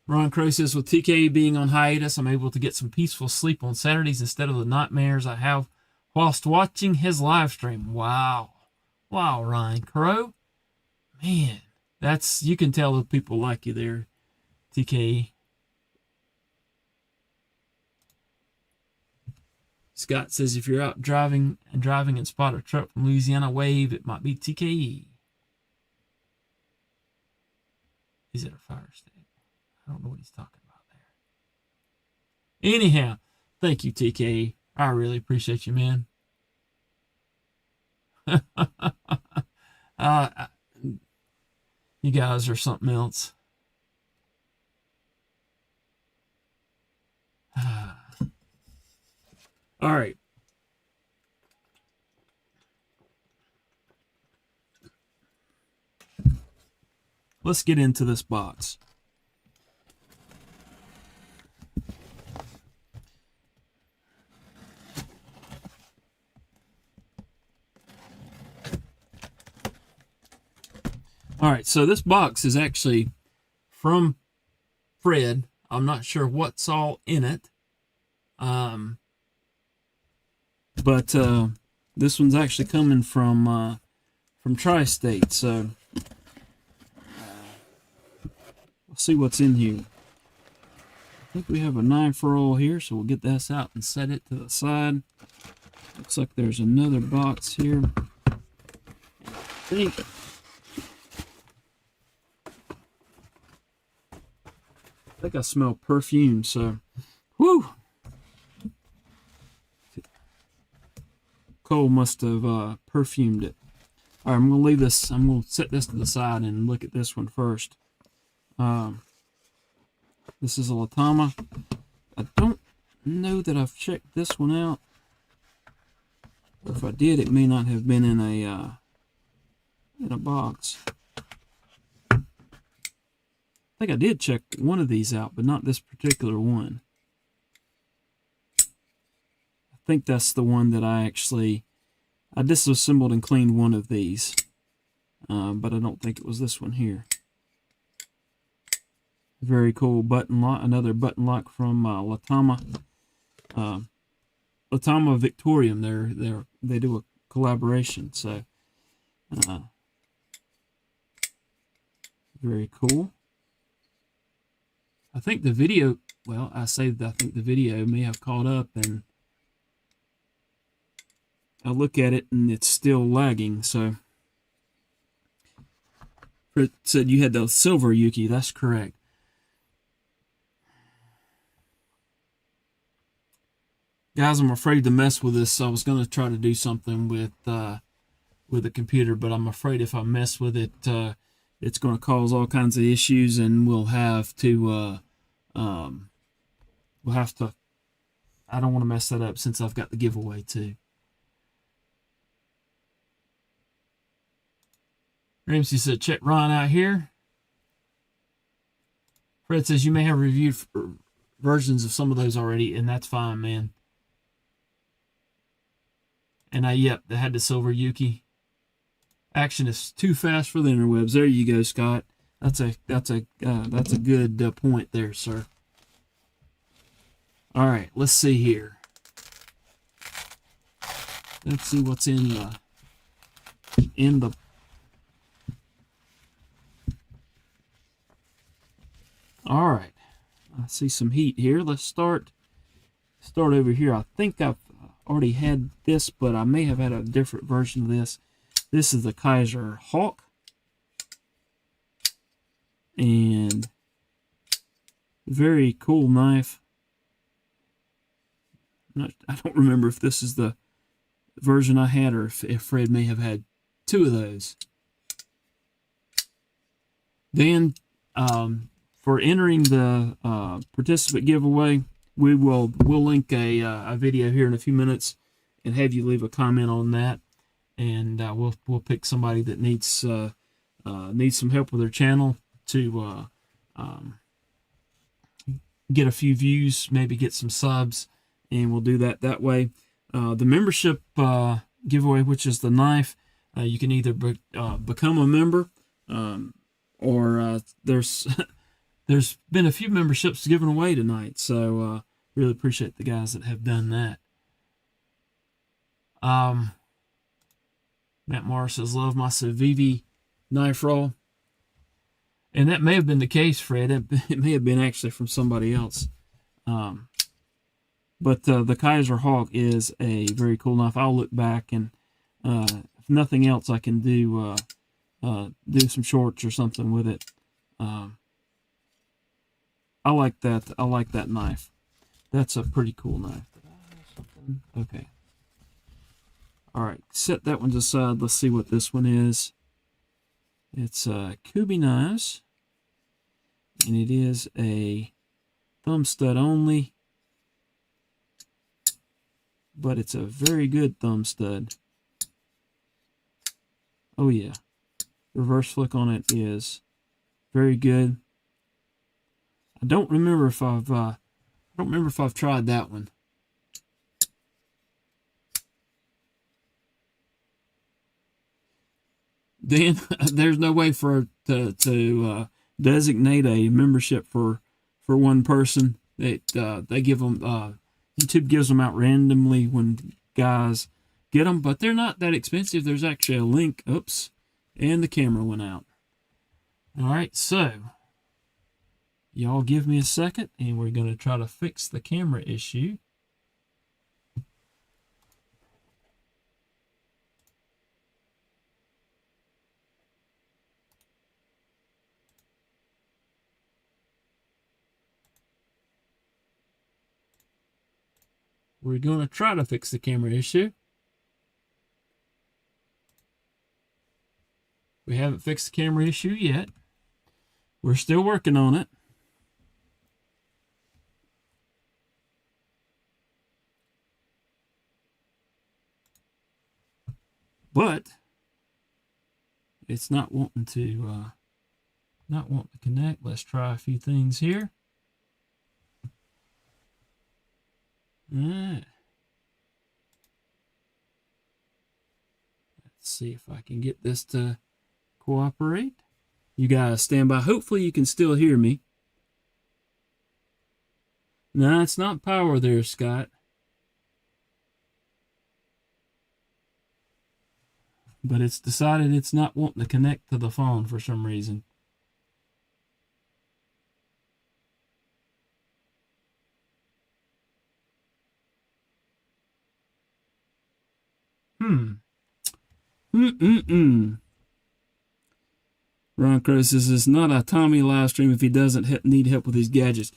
Ron Crow says, with TK being on hiatus, I'm able to get some peaceful sleep on Saturdays instead of the nightmares I have whilst watching his live stream. Wow. Wow, Ryan Crow. Man, you can tell that people like you there, TK. Scott says, if you're out driving and spot a truck from Louisiana, wave. It might be TKE. Is it a fire state? I don't know what he's talking about there. Anyhow, thank you, TKE. I really appreciate you, man. You guys are something else. All right. Let's get into this box. All right, so this box is actually from Fred. I'm not sure what's all in it. But this one's actually coming from Tri-State, so we'll see what's in here. I think we have a knife roll here, so we'll get this out and set it to the side. Looks like there's another box here. I think I smell perfume, so whoo! Cole must have perfumed it. All right, I'm going to leave this. I'm going to set this to the side and look at this one first. This is a Latama. I don't know that I've checked this one out. If I did, it may not have been in a box. I think I did check one of these out, but not this particular one. I think that's the one that I disassembled and cleaned one of these, but I don't think it was this one here. Very cool button lock, another button lock from Latama. Latama Victorium. They do a collaboration, so very cool. I think the video, well, I think the video may have caught up, and I look at it and it's still lagging. So Fred said you had the silver Yuki. That's correct. Guys, I'm afraid to mess with this. I was going to try to do something with the computer, but I'm afraid if I mess with it, it's going to cause all kinds of issues, and we'll have to I don't want to mess that up since I've got the giveaway too. Ramsey said, check Ron out here. Fred says, you may have reviewed versions of some of those already, and that's fine, man. And yep, they had the silver Yuki. Action is too fast for the interwebs. There you go, Scott. That's a good point there, sir. All right, let's see here. Let's see what's in the. All right, I see some heat here. Let's start over here. I think I've already had this, but I may have had a different version of this. This is the Kaiser Hawk. And very cool knife. I don't remember if this is the version I had or if Fred may have had two of those. Then for entering the participant giveaway, we'll link a video here in a few minutes and have you leave a comment on that, and we'll pick somebody that needs some help with their channel to get a few views, maybe get some subs, and we'll do that way. The membership giveaway, which is the knife. You can either become a member, or there's there's been a few memberships given away tonight, so really appreciate the guys that have done that. Matt Morris says, love my Civivi knife roll. And that may have been the case, Fred. It may have been actually from somebody else. But the Kaiser Hawk is a very cool knife. I'll look back, and if nothing else, I can do some shorts or something with it. I like that. I like that knife. That's a pretty cool knife. Okay. All right, set that one aside. Let's see what this one is. It's Kubi knives, and it is a thumb stud only, but it's a very good thumb stud. Oh yeah, reverse flick on it is very good. I don't remember if I've tried that one. Dan, there's no way to designate a membership for one person. They give them YouTube gives them out randomly when guys get them, but they're not that expensive. There's actually a link. Oops, and the camera went out. All right, so y'all give me a second, and we're going to try to fix the camera issue. We're going to try to fix the camera issue. We haven't fixed the camera issue yet. We're still working on it. But it's not wanting to connect. Let's try a few things here. All right. Let's see if I can get this to cooperate. You guys stand by. Hopefully you can still hear me. No, it's not power there, Scott. But it's decided it's not wanting to connect to the phone for some reason. Ron Crow says it's not a Tommy live stream if he doesn't need help with his gadgets.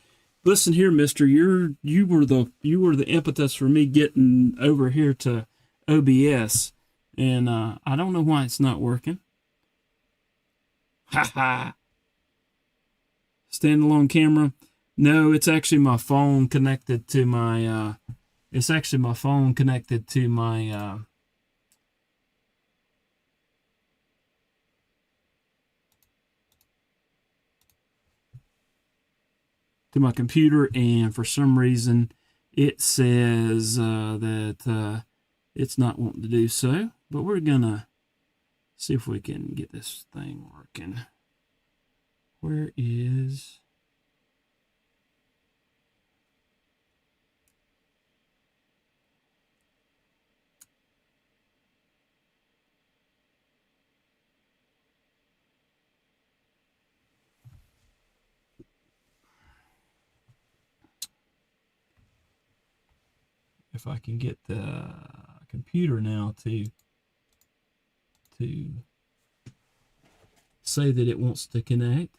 Listen here, mister, you were the impetus for me getting over here to OBS, and I don't know why it's not working. Ha ha. Standalone camera. No, it's actually my phone connected to my to my computer, and for some reason it says that it's not wanting to do so. But we're gonna see if we can get this thing working. Where is... if I can get the computer now to say that it wants to connect.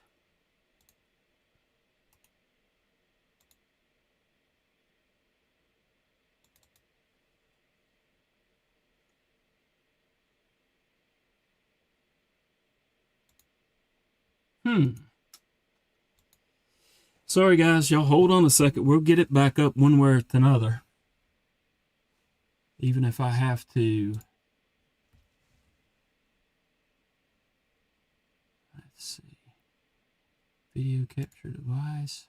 Sorry guys, y'all hold on a second. We'll get it back up one way or another. Even if I have to... Let's see. Video capture device.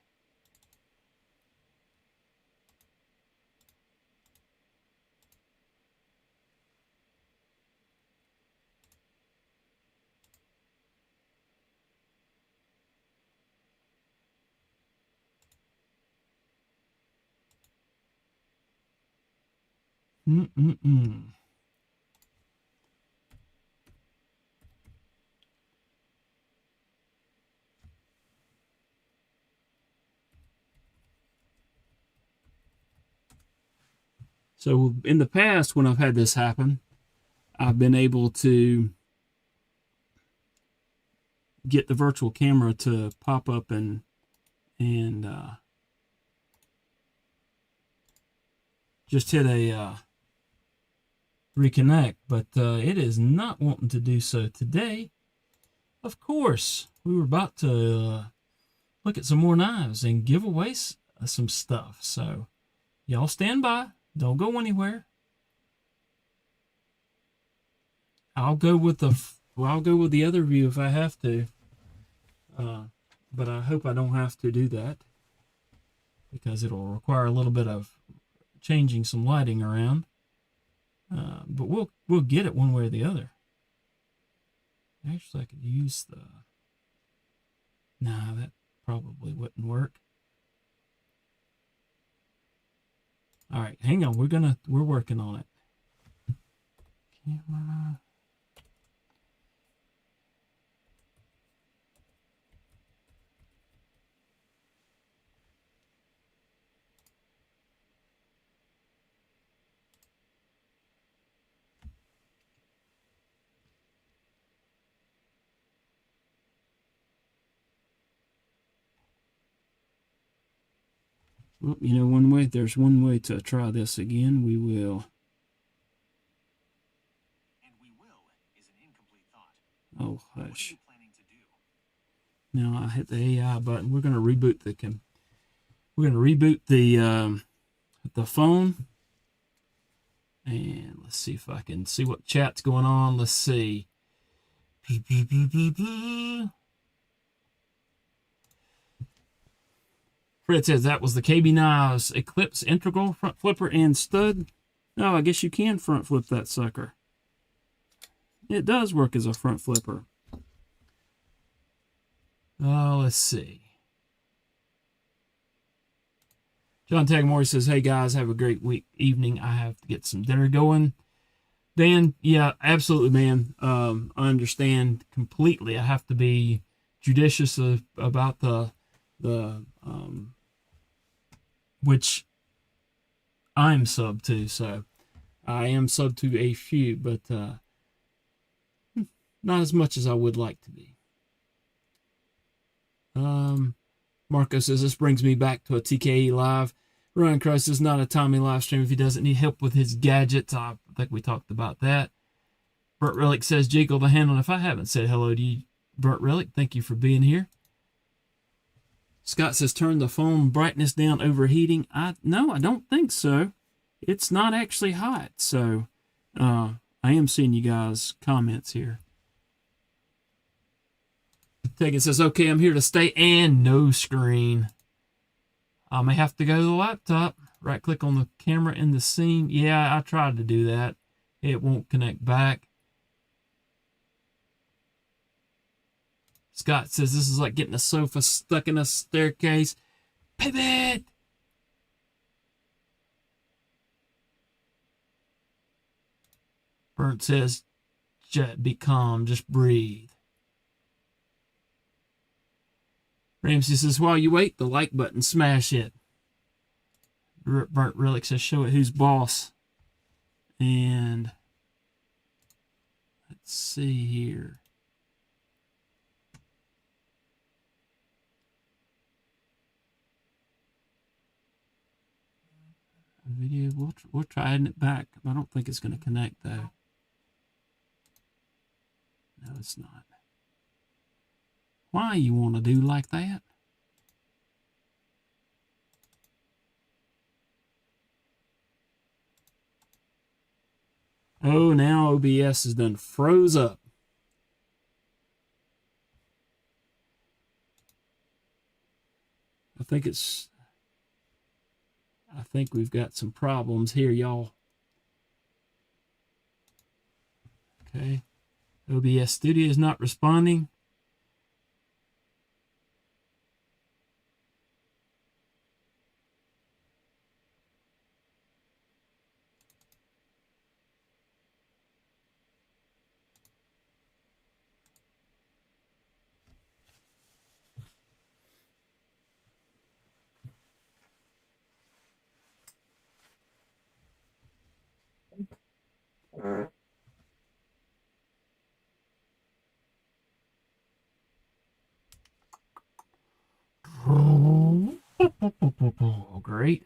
So in the past, when I've had this happen, I've been able to get the virtual camera to pop up and just hit a reconnect, but it is not wanting to do so today. Of course, we were about to look at some more knives and give away some stuff. So y'all stand by. Don't go anywhere. I'll go with the other view if I have to. But I hope I don't have to do that because it'll require a little bit of changing some lighting around. But we'll get it one way or the other. Actually, I could use the. Nah, that probably wouldn't work. All right, hang on. We're working on it. Camera. Well, you know, there's one way to try this again. We will. And we will is an incomplete thought. Oh, hush. What are you planning to do? Now I hit the AI button. We're going to reboot the phone. And let's see if I can see what chat's going on. Let's see. Fred says that was the KB Knives Eclipse Integral front flipper and stud. Oh, I guess you can front flip that sucker. It does work as a front flipper. Let's see. John Tagamore says, hey guys, have a great evening. I have to get some dinner going. Dan, yeah, absolutely, man. I understand completely. I have to be judicious about the which I'm sub to, so I am sub to a few, but not as much as I would like to be. Marco says, this brings me back to a TKE live. Ryan Christ is not a Tommy live stream if he doesn't need help with his gadgets. I think we talked about that. Burt Relic says, jiggle the handle. If I haven't said hello to you, Burt Relic, thank you for being here. Scott says, turn the phone brightness down, overheating. No, I don't think so. It's not actually hot. So I am seeing you guys' comments here. Tegan says, okay, I'm here to stay, and no screen. I may have to go to the laptop. Right click on the camera in the scene. Yeah, I tried to do that. It won't connect back. Scott says this is like getting a sofa stuck in a staircase. Pivot! Burnt says, be calm, just breathe. Ramsey says, while you wait, the like button, smash it. Burnt Relic says, show it who's boss. And let's see here. Video, we'll try adding it back. I don't think it's going to connect though. No, it's not. Why you want to do like that? Oh, now OBS is done froze up. I think we've got some problems here, y'all. Okay. OBS Studio is not responding. Great.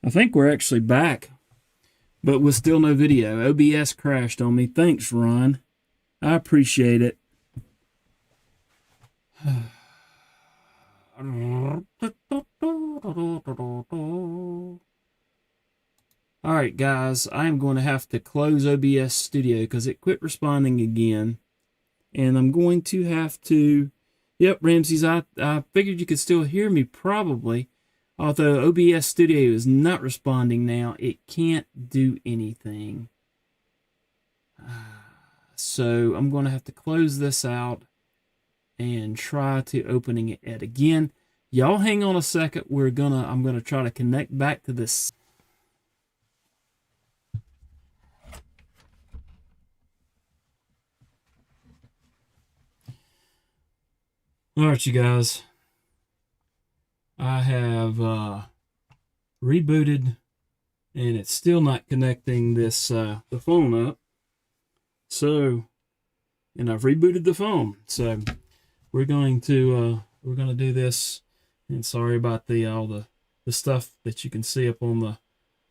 I think we're actually back, but with still no video. OBS crashed on me. Thanks, Ron. I appreciate it. All right, guys, I am going to have to close OBS Studio because it quit responding again. And I'm going to have to... Yep, Ramses, I figured you could still hear me probably. Although OBS Studio is not responding now, it can't do anything. So I'm going to have to close this out and try to opening it again. Y'all hang on a second. I'm gonna try to connect back to this. All right, you guys. I have rebooted, and it's still not connecting this the phone up. So, and I've rebooted the phone. So we're going to do this. And sorry about all the stuff that you can see up on the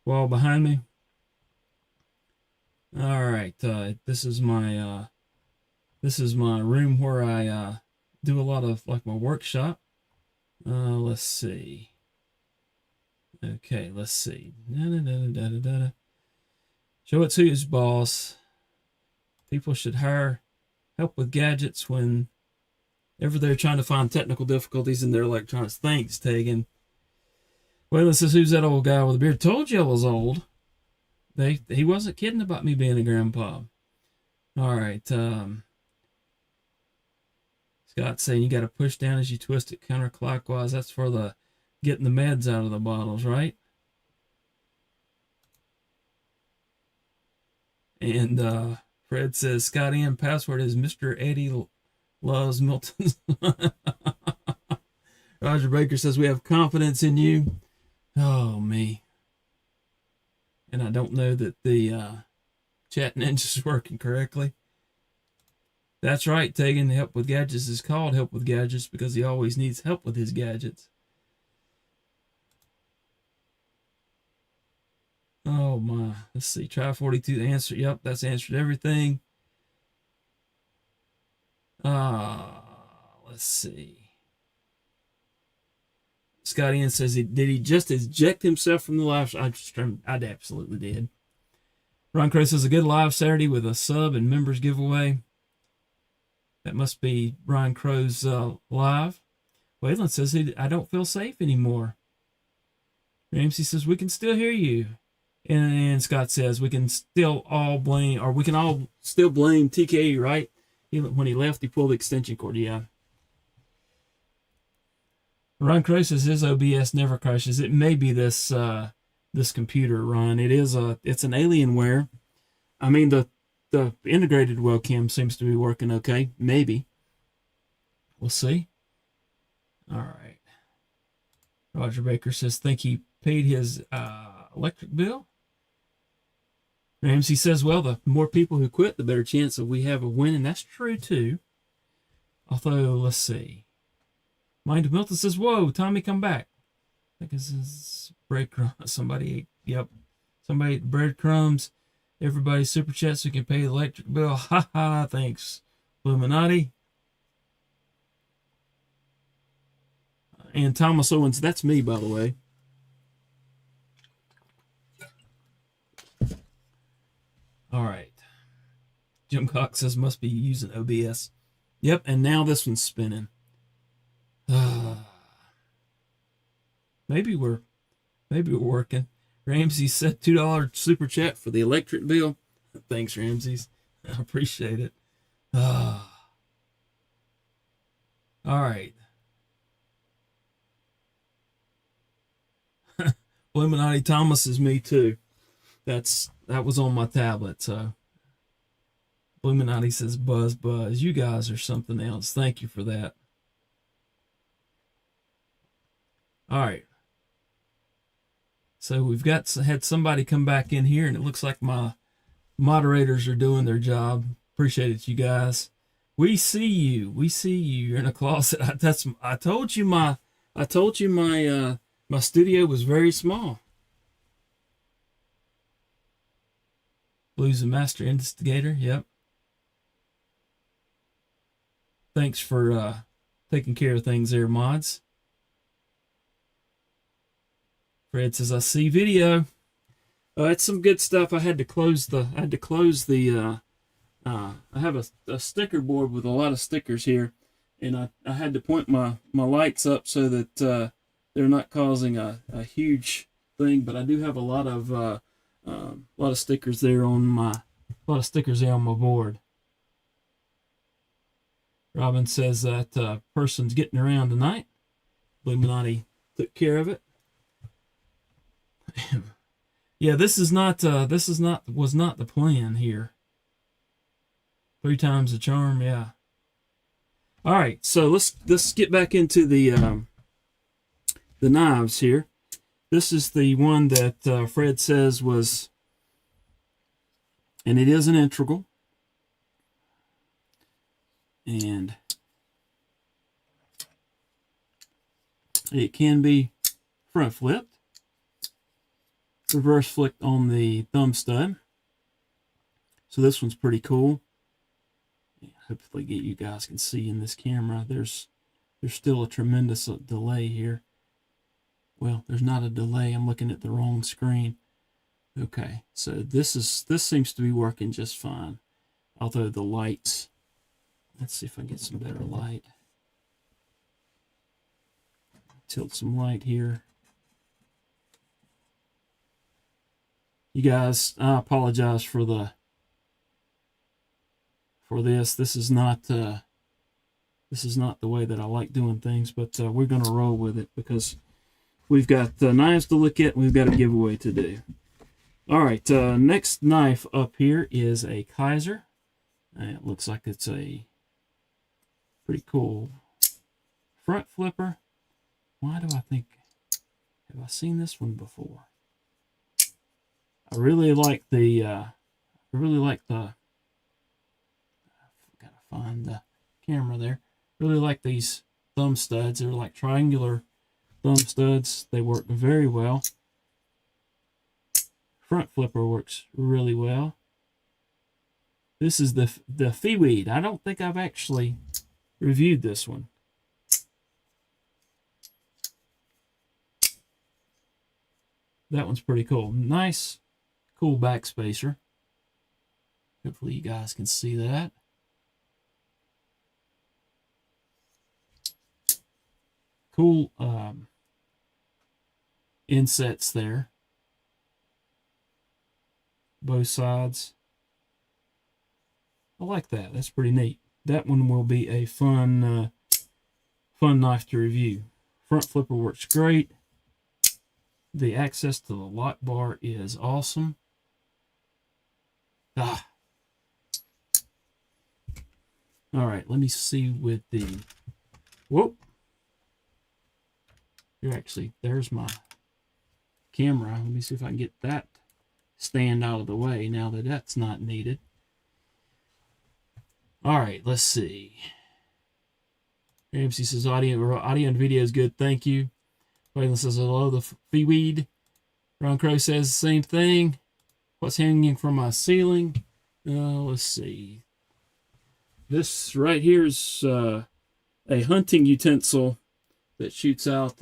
wall behind me. All right, this is my room where I do a lot of like my workshop. Let's see. Okay, let's see. Show it to who's boss. People should hire help with gadgets whenever they're trying to find technical difficulties in their electronics. Thanks, Tegan. Well, this is who's that old guy with a beard. Told you I was old. He wasn't kidding about me being a grandpa. All right. Scott's saying you got to push down as you twist it counterclockwise. That's for the getting the meds out of the bottles, right? And Fred says Scott Ian password is Mr. Eddie loves Milton's. Roger Baker says we have confidence in you. Oh, me. And I don't know that the chat ninja is working correctly. That's right, Tegan. Help with Gadgets is called Help with Gadgets because he always needs help with his gadgets. Oh, my. Let's see. Try 42 answer. Yep, that's answered everything. Let's see. Scott Ian says, did he just eject himself from the live stream? I absolutely did. Ron Crow says, a good live Saturday with a sub and members giveaway. That must be Ryan Crow's live. Waylon says, I don't feel safe anymore. Ramsey says, we can still hear you. And Scott says, we can still all blame TKE, right? When he left, he pulled the extension cord. Yeah. Ron Crow says his OBS never crashes. It may be this computer, Ron. It's an Alienware. I mean, the integrated webcam seems to be working okay. Maybe. We'll see. All right. Roger Baker says, think he paid his electric bill? Ramsey says, well, the more people who quit, the better chance that we have a win. And that's true, too. Although, let's see. Mind of Milton says, whoa, Tommy, come back. I think this is breadcrumbs. Somebody ate breadcrumbs. Everybody super chat so you can pay the electric bill. Ha ha, thanks, Illuminati. And Thomas Owens, that's me, by the way. All right. Jim Cox says must be using OBS. Yep, and now this one's spinning. Maybe we're working. Ramsey said $2 super chat for the electric bill. Thanks, Ramses. I appreciate it. All right. Illuminati Thomas is me too. That was on my tablet. So Illuminati says buzz. You guys are something else. Thank you for that. All right. So we've had somebody come back in here, and it looks like my moderators are doing their job. Appreciate it, you guys. We see you. We see you. You're in a closet. I told you my my studio was very small. Blues and Master Instigator. Yep. Thanks for taking care of things there, mods. Fred says, I see video. It's some good stuff. I had to close the I have a sticker board with a lot of stickers here, and I had to point my lights up so that they're not causing a huge thing. But I do have a lot of stickers there on my board. Robin says that person's getting around tonight. Illuminati took care of it. Yeah, this was not the plan here. 3 times the charm, yeah. All right, so let's get back into the knives here. This is the one that Fred says was, and it is an integral, and it can be front flipped, reverse flicked on the thumb stud. So this one's pretty cool. Hopefully you guys can see in this camera. There's still a tremendous delay here. Well, there's not a delay. I'm looking at the wrong screen. Okay, so this seems to be working just fine. Although the lights, let's see if I get some better light. Tilt some light here. You guys, I apologize for this. This is not the way that I like doing things, but we're going to roll with it because we've got knives to look at. We've got a giveaway to do. All right, next knife up here is a Kaiser. It looks like it's a pretty cool front flipper. Why do I think, have I seen this one before? I really like the, gotta find the camera there. Really like these thumb studs. They're like triangular thumb studs. They work very well. Front flipper works really well. This is the Feeweed. I don't think I've actually reviewed this one. That one's pretty cool. Nice, cool backspacer. Hopefully you guys can see that. Cool insets there. Both sides. I like that. That's pretty neat. That one will be a fun knife to review. Front flipper works great. The access to the lock bar is awesome. All right, let me see with the, whoop. Here, actually, there's my camera. Let me see if I can get that stand out of the way now that that's not needed. All right, let's see. Ramsey says audio and video is good. Thank you. Waylon says hello, the Feeweed. Ron Crow says the same thing. What's hanging from my ceiling? Let's see. This right here is a hunting utensil that shoots out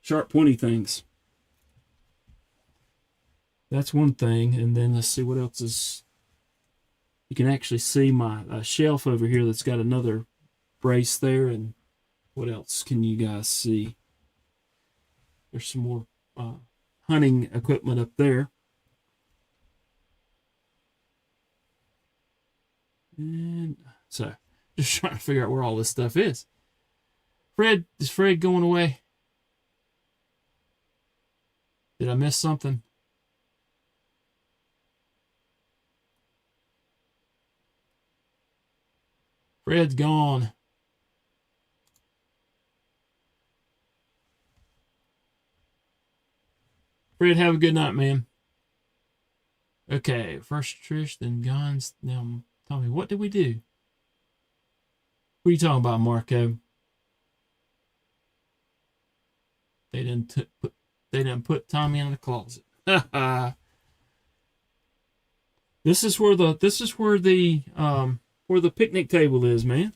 sharp, pointy things. That's one thing. And then let's see what else is. You can actually see my shelf over here that's got another brace there. And what else can you guys see? There's some more hunting equipment up there. And so, just trying to figure out where all this stuff is. Fred, is Fred going away? Did I miss something? Fred's gone. Fred, have a good night, man. Okay, first Trish, then Gons. Now, Tommy, what did we do? What are you talking about, Marco? They didn't put Tommy in the closet. This is where the picnic table is, man.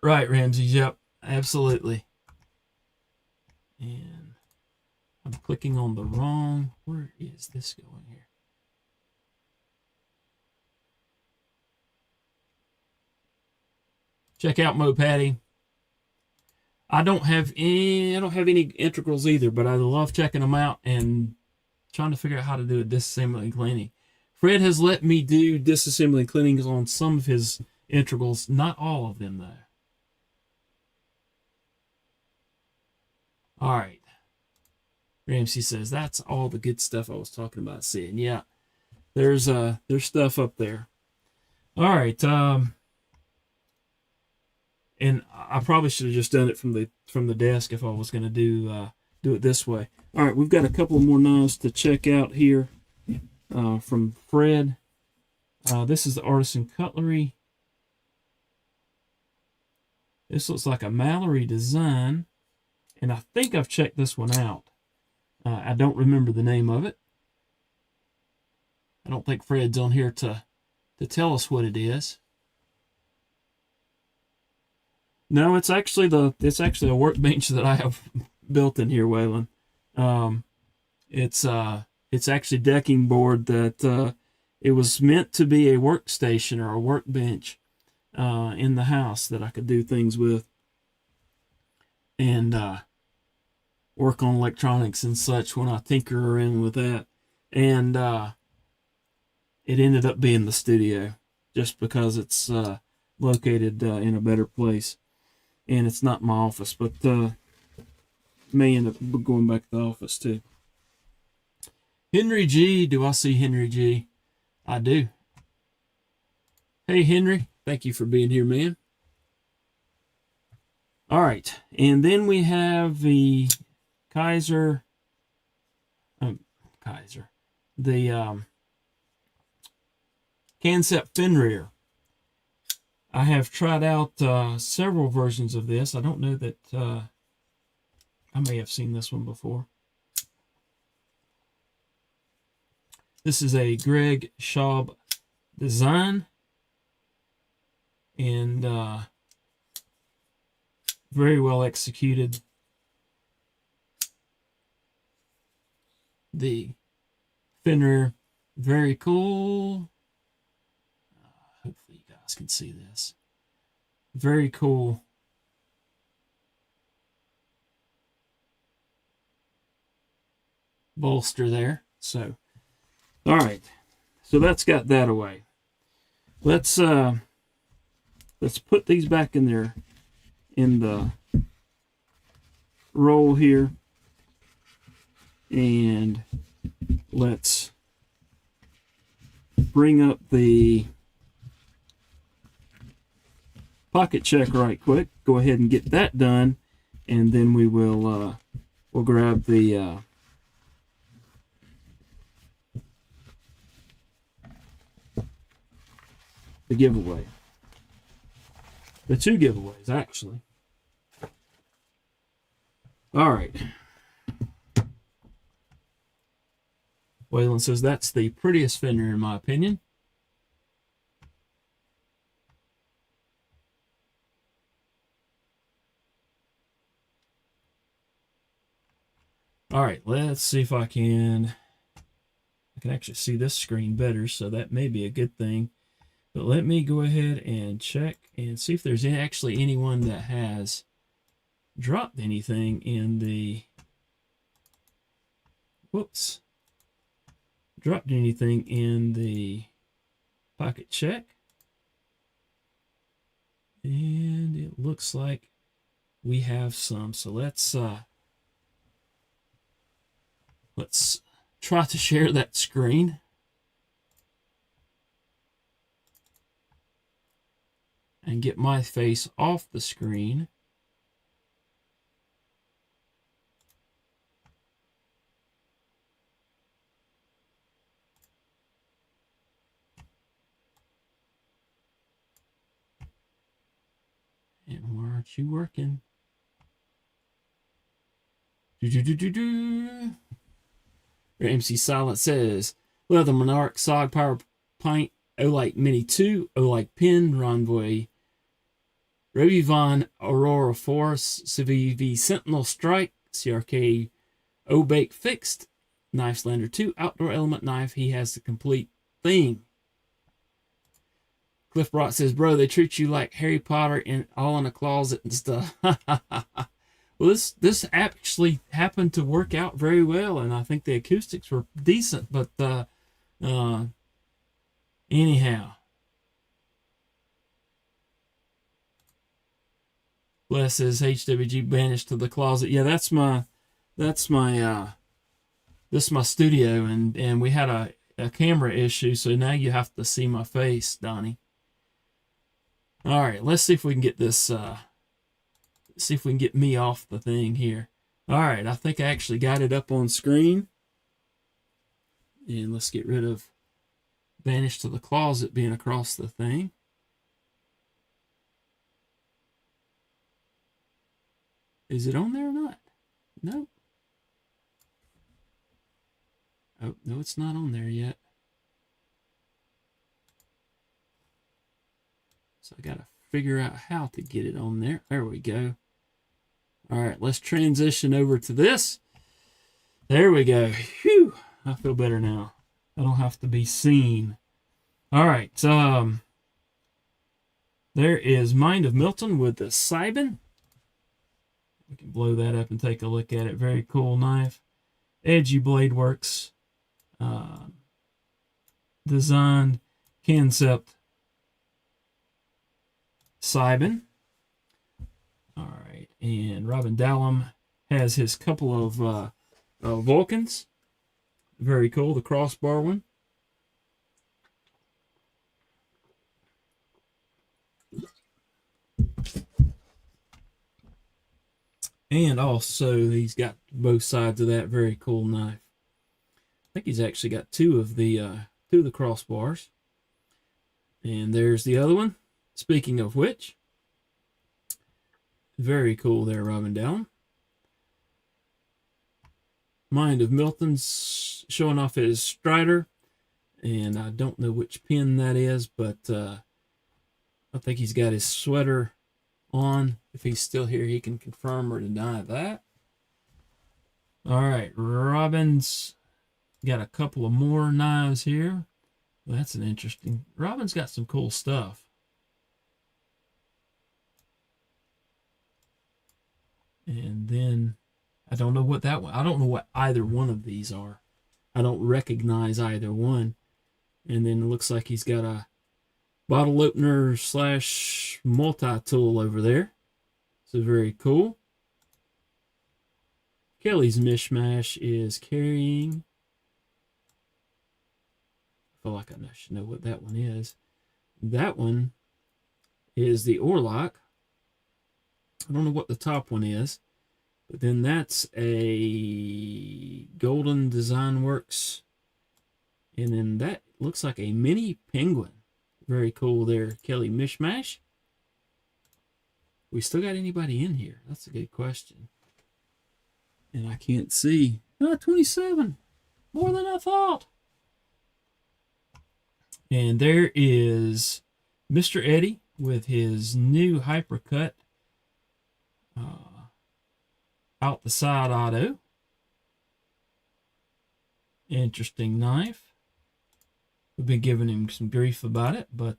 Right, Ramsey. Yep, absolutely. And I'm clicking on the wrong. Where is this going here? Check out Mopatty. I don't have any integrals either, but I love checking them out and trying to figure out how to do a disassembly and cleaning. Fred has let me do disassembly and cleanings on some of his integrals, not all of them though. All right. Ramsey says that's all the good stuff I was talking about seeing. Yeah. There's stuff up there. All right. And I probably should have just done it from the desk if I was going to do it this way. All right, we've got a couple more knives to check out here from Fred. This is the Artisan Cutlery. This looks like a Mallory design, and I think I've checked this one out. I don't remember the name of it. I don't think Fred's on here to tell us what it is. No, it's actually a workbench that I have built in here, Waylon. It's actually decking board that it was meant to be a workstation or a workbench in the house that I could do things with and work on electronics and such when I tinker around with that. And it ended up being the studio just because it's located in a better place. And it's not my office, but may end up going back to the office too. Henry G. Do I see Henry G? I do. Hey, Henry. Thank you for being here, man. All right. And then we have the Kaiser. The Cancept Fenrir. I have tried out several versions of this. I don't know that I may have seen this one before. This is a Greg Schaub design and very well executed. The Fenrir, very cool. Hopefully you guys can see this. Very cool. Bolster there. So, all right. So that's got that away. Let's put these back in there in the roll here. And let's bring up the pocket check right quick. Go ahead and get that done, and then we will we'll grab the giveaway. The two giveaways, actually. All right. Waylon says that's the prettiest Fender in my opinion. All right, let's see if I can actually see this screen better, so that may be a good thing. But let me go ahead and check and see if there's actually anyone that has dropped anything in the dropped anything in the pocket check. And it looks like we have some. So let's try to share that screen. And get my face off the screen. Aren't you working? Do. MC Silent says, Leather Monarch, Sog Power Pint, Olight Mini 2, Olight Pin, Ronvoy, Roby Von, Aurora Force, CVV Sentinel Strike, CRK O-Bake Fixed, Knife Slander 2, Outdoor Element Knife. He has the complete thing. Cliff Brock says, bro, they treat you like Harry Potter and all in a closet and stuff. Well, this actually happened to work out very well, and I think the acoustics were decent. But anyhow, Les says HWG banished to the closet. Yeah, this is my studio, and we had a camera issue, so now you have to see my face, Donnie. All right, let's see if we can get this. See if we can get me off the thing here. All right, I think I actually got it up on screen. And let's get rid of Vanish to the Closet being across the thing. Is it on there or not? No. Oh, no, it's not on there yet. So I got to figure out how to get it on there. There we go. All right, let's transition over to this. There we go. Phew, I feel better now. I don't have to be seen. All right, there is Mind of Milton with the Sibin. We can blow that up and take a look at it. Very cool knife. Edgy Blade Works. Designed concept Sibin. All right, and Robin Dallum has his couple of Vulcans. Very cool, the crossbar one. And also, he's got both sides of that very cool knife. I think he's actually got two of the crossbars. And there's the other one. Speaking of which, very cool there, Robin Dallum. Mind of Milton's showing off his Strider. And I don't know which pin that is, but I think he's got his sweater on. If he's still here, he can confirm or deny that. All right, Robin's got a couple of more knives here. Well, that's an interesting. Robin's got some cool stuff. And then I don't know what that one. I don't know what either one of these are. I don't recognize either one. And then it looks like he's got a bottle opener / multi-tool over there. So very cool. Kelly's Mishmash is carrying. I feel like I should know what that one is. That one is the Orlock. I don't know what the top one is. But then that's a Golden Design Works. And then that looks like a mini penguin. Very cool there, Kelly Mishmash. We still got anybody in here? That's a good question. And I can't see. 27. More than I thought. And there is Mr. Eddie with his new Hypercut out the side auto. Interesting knife. We've been giving him some grief about it, but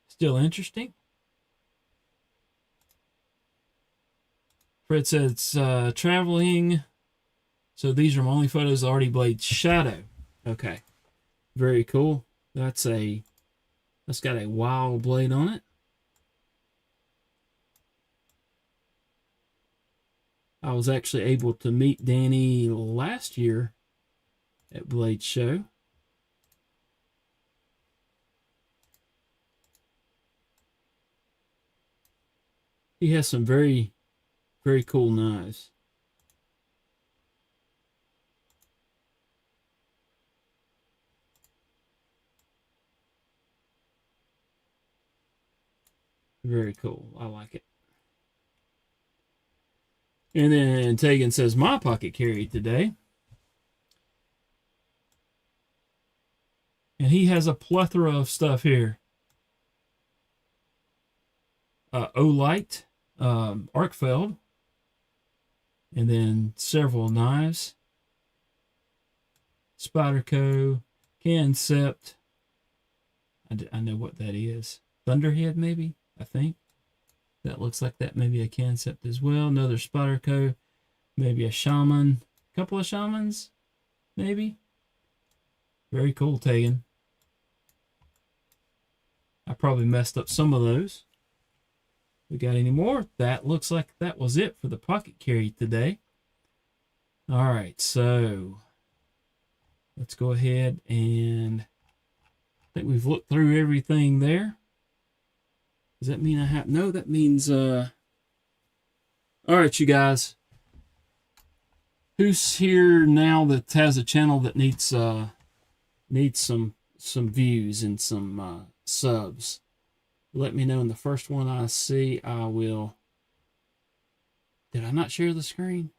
still interesting. Fred says it's traveling. So these are my only photos. Artie Blade Shadow. Okay. Very cool. That's got a wild blade on it. I was actually able to meet Danny last year at Blade Show. He has some very, very cool knives. Very cool. I like it. And then Tegan says, my pocket carry today. And he has a plethora of stuff here. Olight, Arkfeld, and then several knives. Spyderco, Cancept. I know what that is. Thunderhead, maybe? I think. That looks like that may be a Cancept as well. Another Spyderco. Maybe a Shaman. A couple of Shamans, maybe. Very cool, Tegan. I probably messed up some of those. We got any more? That looks like that was it for the pocket carry today. All right, so let's go ahead and I think we've looked through everything there. Does that mean I have? No, that means, all right, you guys. Who's here now that has a channel that needs some views and some subs? Let me know. In the first one I see, I will. Did I not share the screen?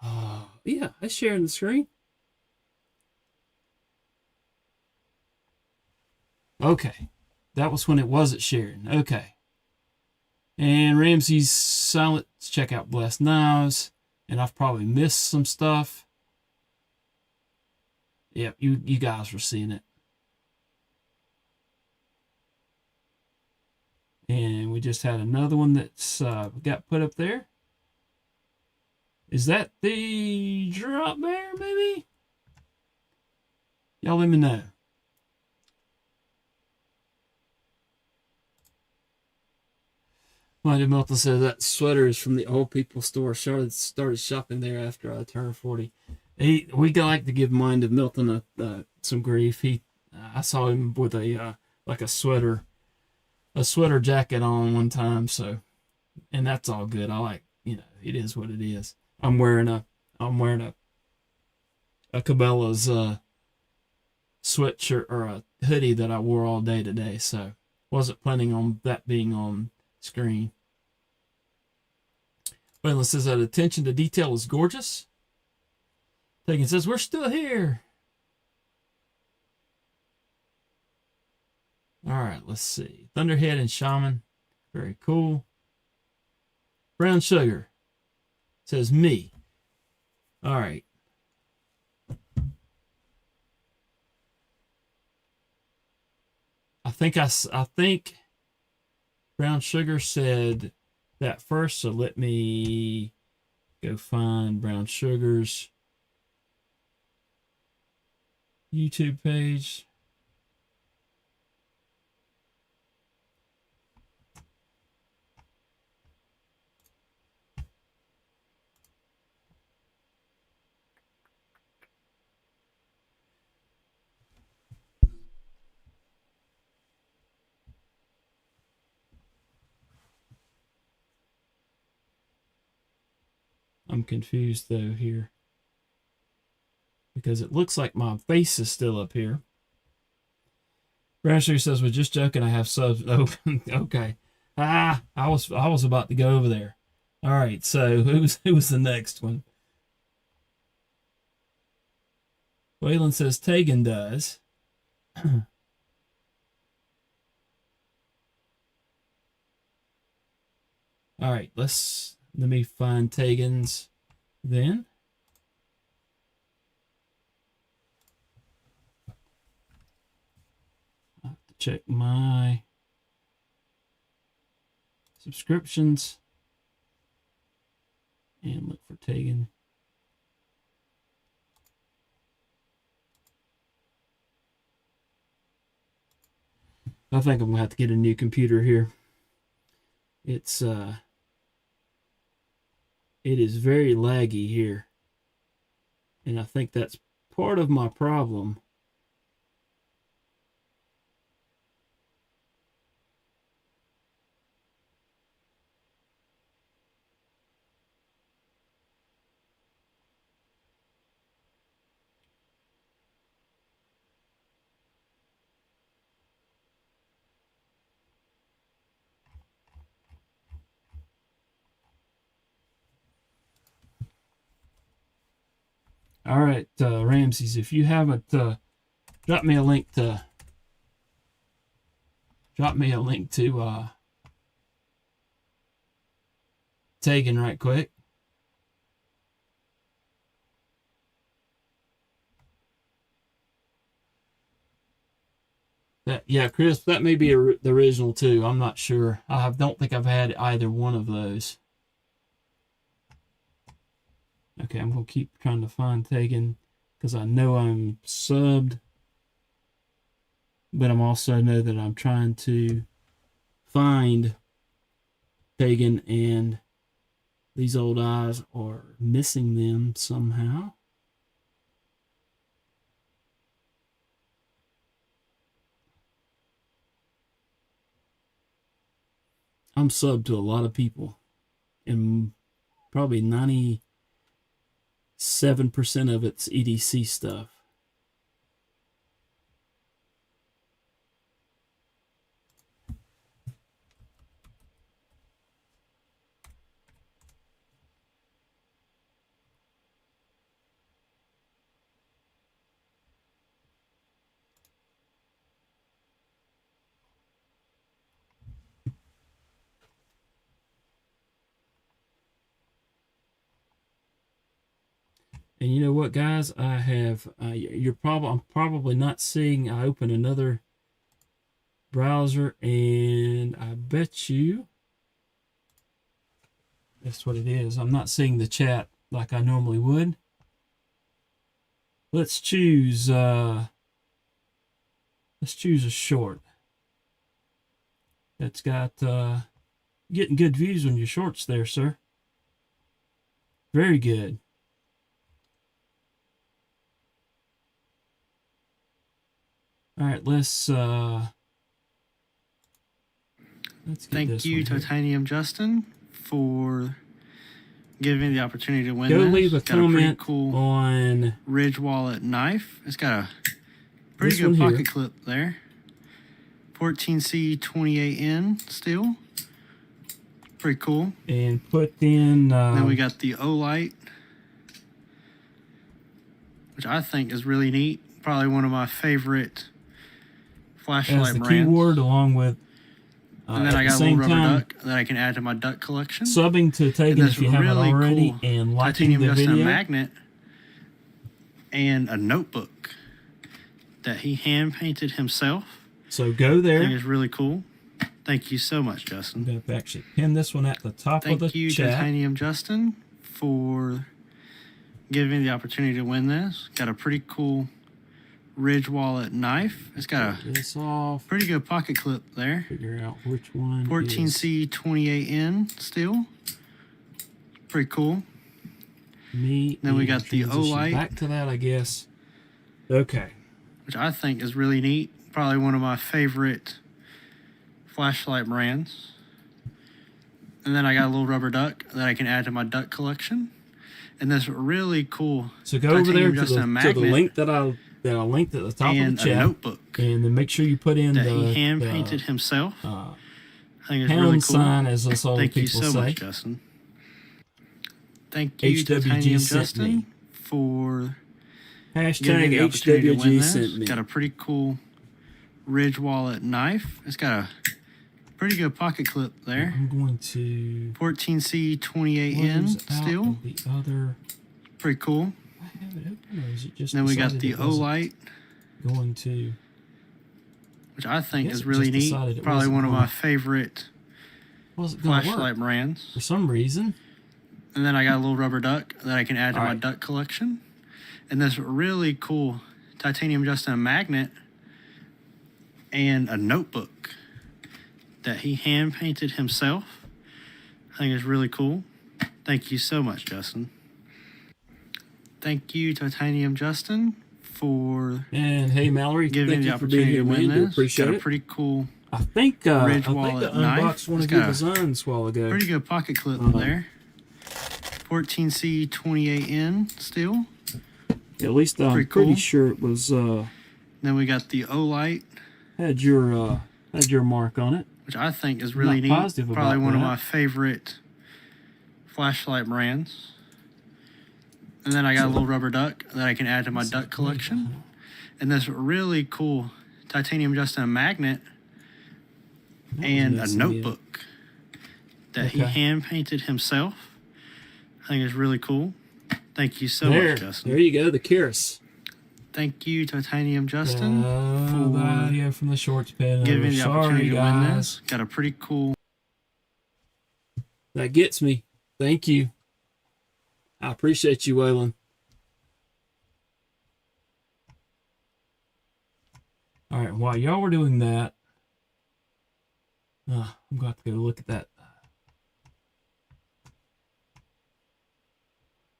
Oh, yeah, I shared the screen. Okay. That was when it wasn't sharing. Okay. And Ramsey's silent. Check out Blessed Knives. And I've probably missed some stuff. Yep, you guys were seeing it. And we just had another one that's got put up there. Is that the drop bear, maybe? Y'all let me know. Mighty Milton says that sweater is from the old people store. Started shopping there after I turned 40. We like to give Mind of Milton some grief. I saw him with a like a sweater jacket on one time. So, and that's all good. I like, it is what it is. I'm wearing a Cabela's sweatshirt or a hoodie that I wore all day today. So wasn't planning on that being on screen. Waylon says that attention to detail is gorgeous. Tegan says, we're still here. All right, let's see. Thunderhead and Shaman. Very cool. Brown Sugar says me. All right. I think Brown Sugar said that first, so let me go find Brown Sugar's YouTube page. I'm confused though here because it looks like my face is still up here. Brown Sugar says, "We're just joking. I have subs open." Okay. I was about to go over there. All right. So who was the next one? Waylon says Tegan does. All right. Let me find Tegan's then. I have to check my subscriptions and look for Tegan. I think I'm gonna have to get a new computer here. It is very laggy here, and I think that's part of my problem. All right, Ramses, if you haven't, drop me a link to Tegan right quick. Yeah, Chris, that may be the original too. I'm not sure. Don't think I've had either one of those. Okay, I'm gonna keep trying to find Tegan because I know I'm subbed, but I'm also know that I'm trying to find Tegan, and these old eyes are missing them somehow. I'm subbed to a lot of people, and probably 97% of it's EDC stuff. And you know what, guys? I have I'm probably not seeing. I open another browser, and I bet you that's what it is. I'm not seeing the chat like I normally would. Let's choose a short that's got getting good views on your shorts there, sir. Very good. All right, let's get Thank you, here. Titanium Justin, for giving me the opportunity to win Go this. leave a got comment a pretty cool on Ridge Wallet knife. It's got a pretty this good one pocket here. clip there. 14C28N steel. Pretty cool. And put in... then we got the O-Light, which I think is really neat. Probably one of my favorite flashlight as the brands. keyword, along with and then I got a little rubber duck that I can add to my duck collection. Subbing to Tegan if you haven't already, cool and liking titanium the Justin video. magnet and a notebook that he hand painted himself. So go I there. think it's really cool. Thank you so much, Justin. I'm going to actually pin this one at the top of the Thank you, chat. Titanium Justin, for giving me the opportunity to win this. Got a pretty cool Ridge Wallet knife. It's got a this off. pretty good pocket clip there. Figure out which one. 14C28N steel. Pretty cool. Then we got the O-Light. Back to that, I guess. Okay. Which I think is really neat. Probably one of my favorite flashlight brands. And then I got a little rubber duck that I can add to my duck collection. And this really cool. So go over there to the link that I linked at the top of the chat. A notebook. And then make sure you put in that he hand painted himself. I think it's really cool. Sign, as us old Thank you people so say. much, Justin. Thank you, HWG Titanium sent Justin, me. for hashtag the opportunity to win HWG this. sent me. Got a pretty cool Ridge Wallet knife. It's got a pretty good pocket clip there. I'm going to 14C28N steel. The other. Pretty cool. I have it open, or is it just then we got the O-Light. Going to. Which I think is really neat. Probably one of my favorite flashlight brands. For some reason. And then I got a little rubber duck that I can add to my duck collection. And this really cool Titanium Justin magnet and a notebook that he hand painted himself. I think it's really cool. Thank you so much, Justin. Thank you, Titanium Justin, for hey Mallory, giving me the opportunity to win this. Appreciate got a pretty cool I think I Ridge Wallet unboxed one of your knife. designs a while ago. Pretty good pocket clip there. 14C28N steel. At least I'm pretty sure it was. Then we got the O-Light. Had your mark on it, which I think is really neat. Probably one of my favorite flashlight brands. And then I got a little rubber duck that I can add to my duck collection. And this really cool titanium Justin magnet and a notebook that he hand painted himself. I think it's really cool. Thank you so much, Justin. There you go, the Kiris. Thank you, Titanium Justin, for the audio from the shorts pen. giving me the opportunity to win this. Got a pretty cool. That gets me. Thank you. I appreciate you, Waylon. All right, while y'all were doing that, I'm going to have to go look at that.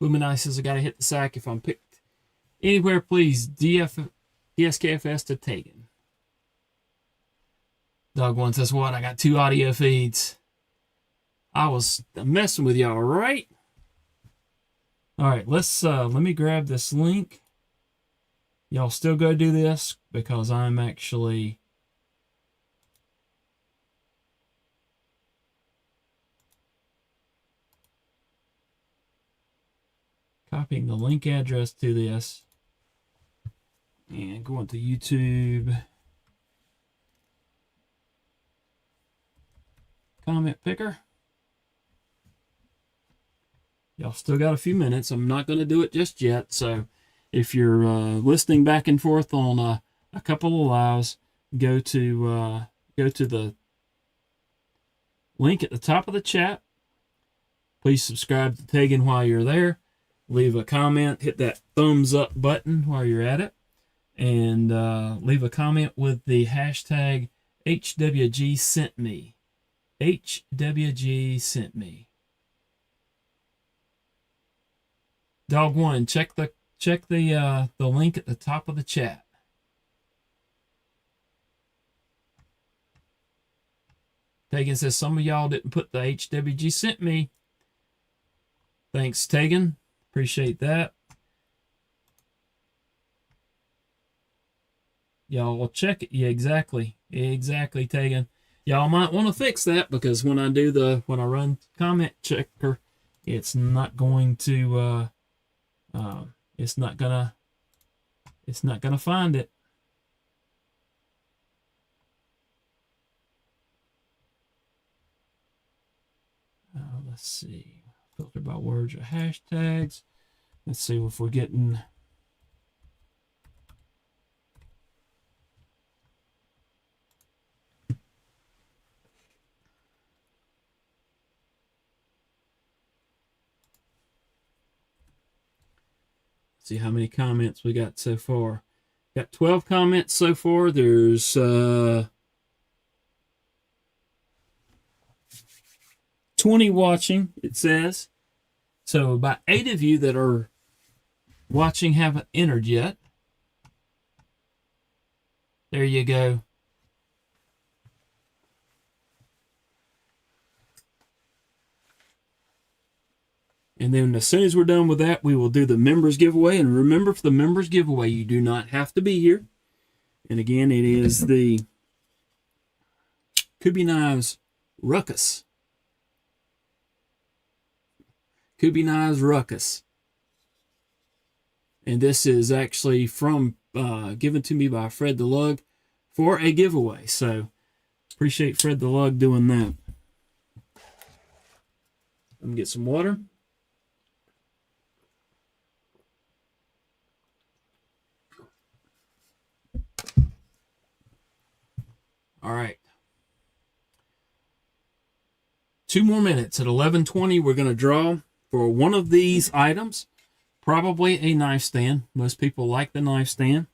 Luminice says I got to hit the sack if I'm picked anywhere. Please, DSKFS to Tegan. Dog One says, what? I got 2 audio feeds. I was messing with y'all, right? All right, let me grab this link. Y'all still go do this because I'm actually copying the link address to this and going to YouTube. Comment picker. Y'all still got a few minutes. I'm not going to do it just yet. So if you're listening back and forth on a couple of lives, go to the link at the top of the chat. Please subscribe to Tegan while you're there. Leave a comment. Hit that thumbs up button while you're at it. And leave a comment with the hashtag HWG sent me. HWG sent me. Dog One, check the link at the top of the chat. Tegan says some of y'all didn't put the HWG sent me. Thanks, Tegan. Appreciate that. Y'all will check it. Yeah, exactly. Exactly, Tegan. Y'all might want to fix that because when I run comment checker, it's not going to it's not gonna find it. Let's see. Filter by words or hashtags. Let's see if we're getting. See how many comments we got so far. Got 12 comments so far. There's 20 watching, it says. So about 8 of you that are watching haven't entered yet. There you go. And then as soon as we're done with that, we will do the members giveaway. And remember, for the members giveaway, you do not have to be here. And again, it is the Kubi Knives Ruckus. Kubi Knives Ruckus. And this is actually from given to me by Fred the Lug for a giveaway. So appreciate Fred the Lug doing that. Let me get some water. All right. 2 more minutes. At 11:20, we're going to draw for one of these items. Probably a knife stand. Most people like the knife stand.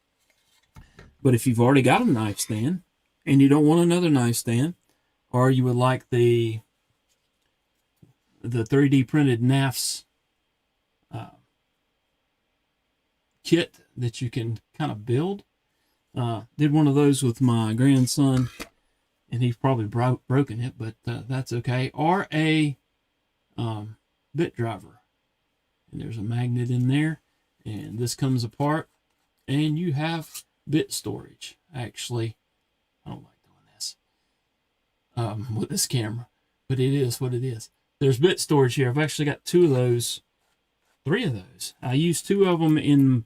But if you've already got a knife stand and you don't want another knife stand, or you would like the 3D printed NAFS kit that you can kind of build. Did one of those with my grandson, and he's probably broken it, but that's okay. Or a bit driver. And there's a magnet in there, and this comes apart, and you have bit storage. Actually, I don't like doing this with this camera, but it is what it is. There's bit storage here. I've actually got 2 of those 3 of those. I use 2 of them in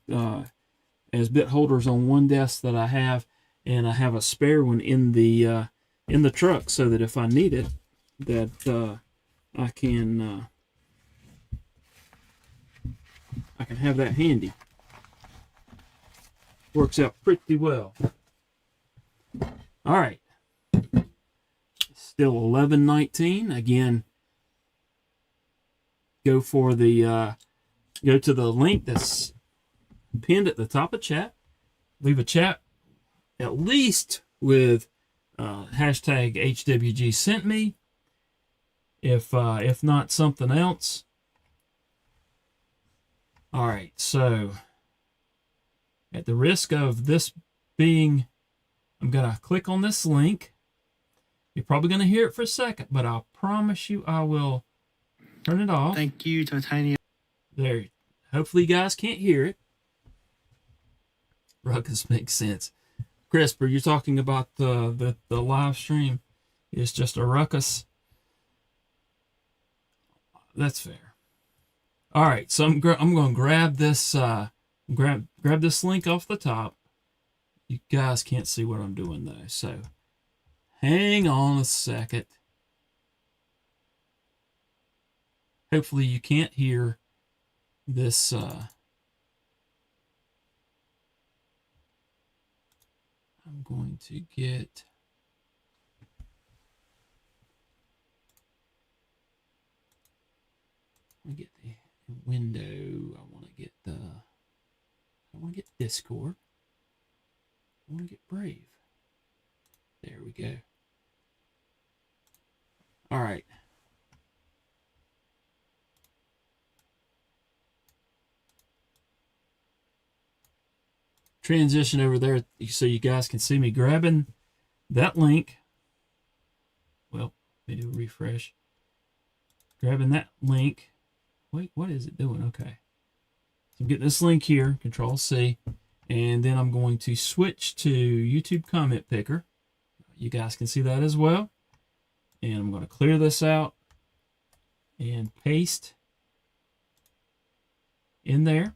as bit holders on one desk that I have, and I have a spare one in the truck so that if I need it, that I can have that handy. Works out pretty well. All right. Still 11:19. Again, go to the link that's pinned at the top of chat. Leave a chat at least with hashtag HWG sent me. If not something else. All right, so at the risk of this being, I'm gonna click on this link. You're probably gonna hear it for a second, but I'll promise you I will turn it off. Thank you, Titanium. There. Hopefully you guys can't hear it. Ruckus makes sense. Crisper, you're talking about the live stream. It's just a ruckus. That's fair. All right, so I'm going to grab this grab this link off the top. You guys can't see what I'm doing though, so hang on a second. Hopefully you can't hear this. I'm going to get. I get the window. I want to get Discord. I want to get Brave. There we go. All right. Transition over there so you guys can see me grabbing that link. Well, let me do a refresh. Grabbing that link. Wait, what is it doing? Okay. So I'm getting this link here, Control C, and then I'm going to switch to YouTube comment picker. You guys can see that as well. And I'm going to clear this out and paste in there.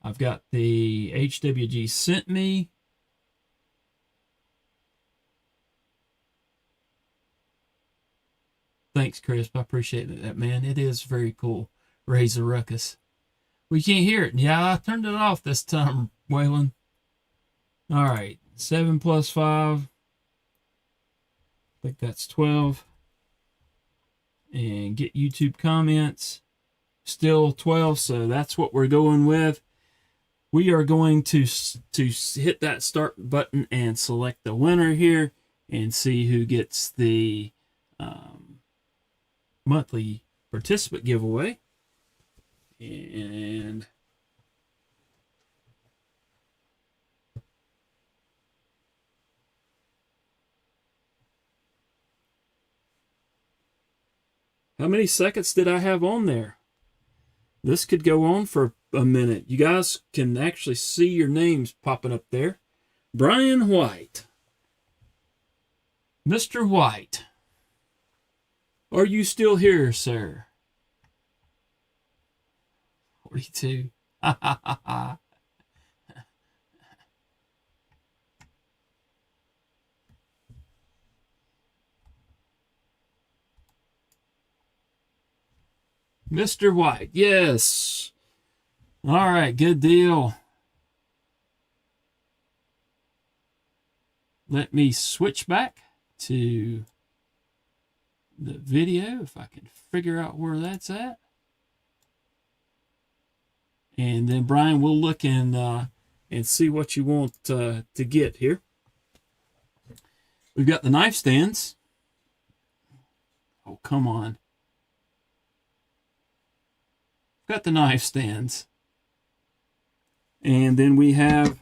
I've got the HWG sent me. Thanks, Crisp. I appreciate that, man. It is very cool. Raise a ruckus. We can't hear it. Yeah, I turned it off this time, Waylon. All right. 7 plus 5. I think that's 12. And get YouTube comments. Still 12, so that's what we're going with. We are going to hit that start button and select the winner here and see who gets the monthly participant giveaway. And how many seconds did I have on there? This could go on for a minute. You guys can actually see your names popping up there. Brian White. Mr. White. Are you still here, sir? 42. Ha ha ha ha. Mr. White, yes. All right, good deal. Let me switch back to the video if I can figure out where that's at. And then Brian, we'll look and see what you want to get here. We've got the knife stands. Oh, come on. Got the knife stands. And then we have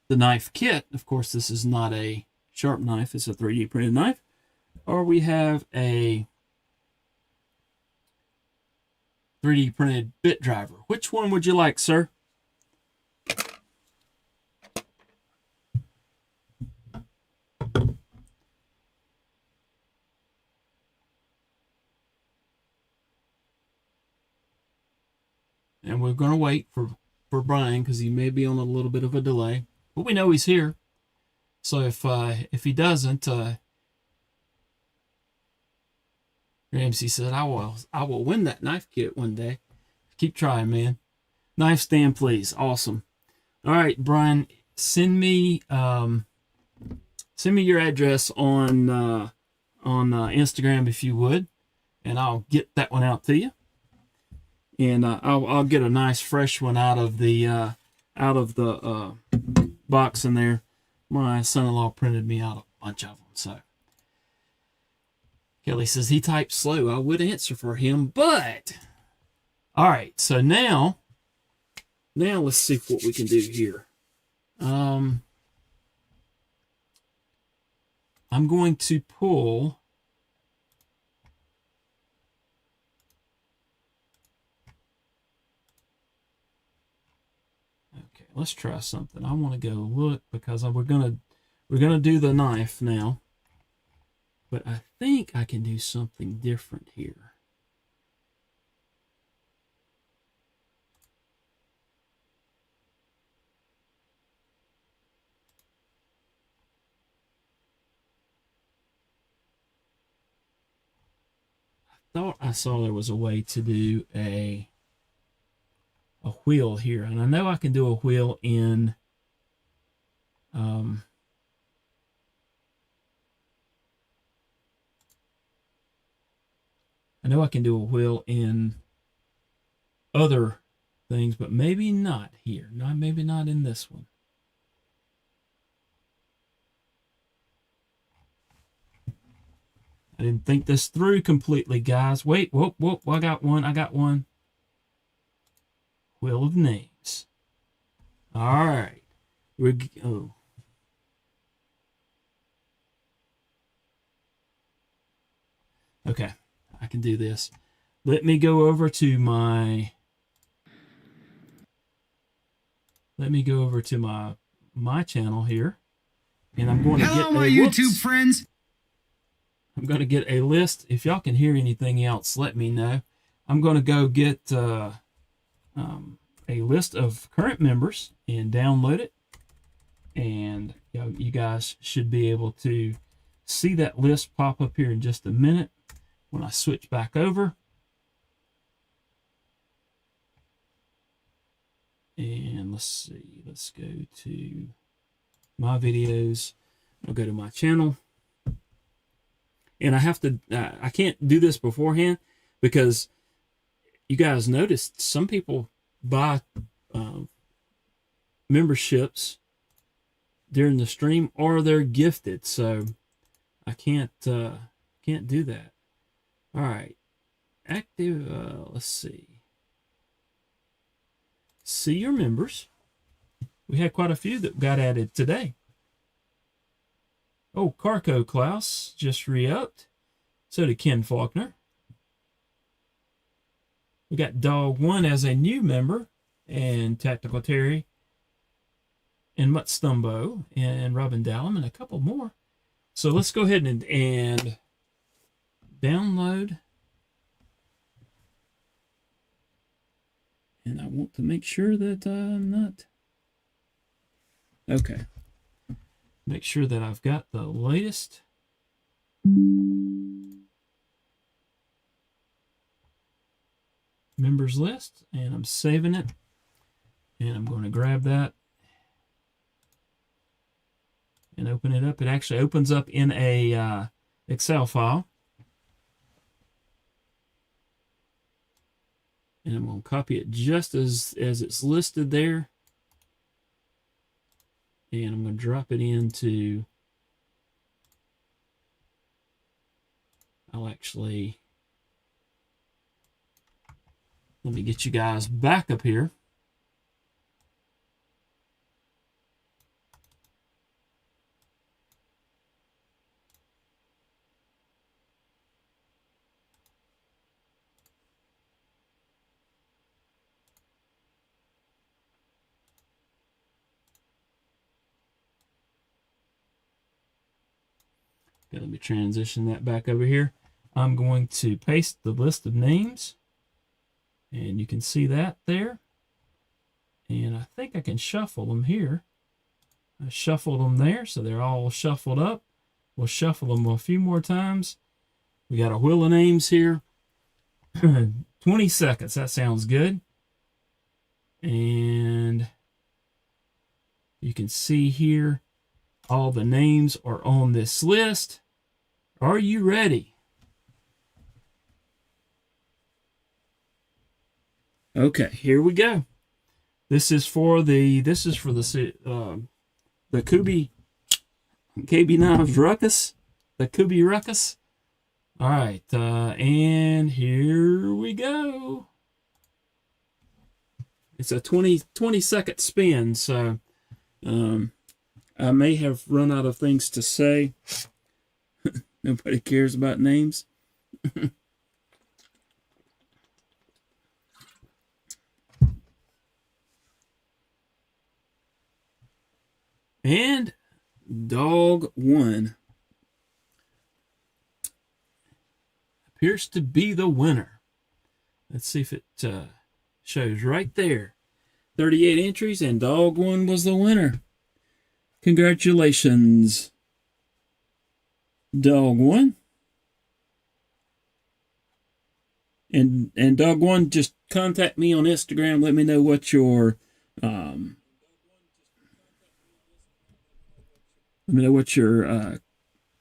the knife kit. Of course, this is not a sharp knife. It's a 3D printed knife. Or we have a 3D printed bit driver. Which one would you like, sir? and we're going to wait for Brian because he may be on a little bit of a delay, but we know he's here. So if he doesn't, Ramsey said, I will win that knife kit one day. Keep trying, man. Knife stand, please. Awesome. All right, Brian, send me your address on Instagram if you would, and I'll get that one out to you. And I'll get a nice fresh one out of the box in there. My son-in-law printed me out a bunch of them. So Kelly says he types slow. I would answer for him, but all right. So now let's see what we can do here. I'm going to pull. Okay, let's try something. I want to go look because we're gonna do the knife now, but I think I can do something different here. Thought I saw there was a way to do a wheel here, and I know I can do a wheel in other things, but maybe not here. Maybe not in this one. I didn't think this through completely, guys. Wait, whoop, I got one. Wheel of names. All right. Okay, I can do this. Let me go over to my channel here, and I'm going to get my YouTube friends. I'm going to get a list. If y'all can hear anything else, let me know. I'm going to go get a list of current members and download it. And you guys should be able to see that list pop up here in just a minute when I switch back over. And let's see. Let's go to my videos. I'll go to my channel. And I can't do this beforehand because you guys noticed some people buy memberships during the stream or they're gifted. So I can't do that. All right. Active, let's see. See your members. We had quite a few that got added today. Oh, Carco Klaus just re-upped. So did Ken Faulkner. We got Dog One as a new member, and Tactical Terry, and Mutt Stumbo, and Robin Dallum, and a couple more. So let's go ahead and download. And I want to make sure that I'm not. Okay. Make sure that I've got the latest members list, and I'm saving it, and I'm going to grab that and open it up. It actually opens up in a Excel file, and I'm going to copy it just as it's listed there. And I'm going to drop it into, let me get you guys back up here. Okay, let me transition that back over here. I'm going to paste the list of names, And you can see that there. And I think I can shuffle them here. I shuffled them there, so they're all shuffled up. We'll shuffle them a few more times. We got a wheel of names here. 20 seconds, that sounds good. And you can see here, all the names are on this list. Are you ready? Okay, here we go. This is for the Kubi KB9's Ruckus, the Kubi Ruckus. All right, and here we go. It's a 20-second spin, so I may have run out of things to say. Nobody cares about names. And dog one appears to be the winner. Let's see if it shows right there. 38 entries, and dog one was the winner. Congratulations, dog one. And dog one, just contact me on Instagram. Let me know what your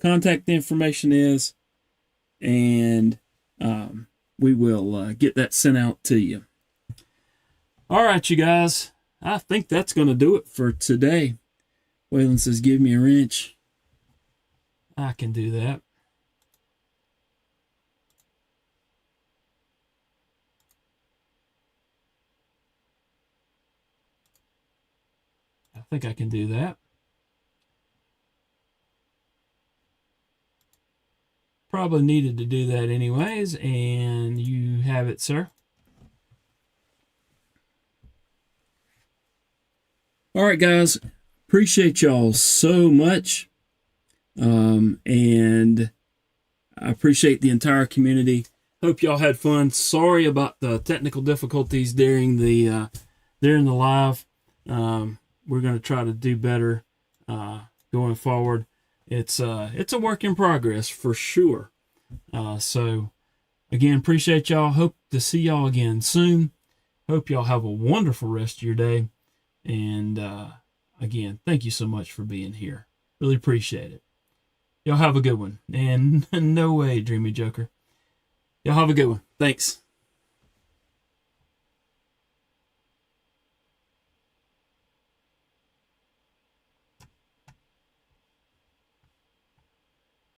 contact information is, and we will get that sent out to you. All right, you guys. I think that's going to do it for today. Waylon says, give me a wrench. I can do that. I think I can do that. Probably needed to do that anyways, and you have it, sir. All right, guys. Appreciate y'all so much. And I appreciate the entire community. Hope y'all had fun. Sorry about the technical difficulties during the live. We're going to try to do better going forward. It's a work in progress for sure. So again, appreciate y'all. Hope to see y'all again soon. Hope y'all have a wonderful rest of your day. And again, thank you so much for being here. Really appreciate it. Y'all have a good one. And no way, Dreamy Joker. Y'all have a good one. Thanks.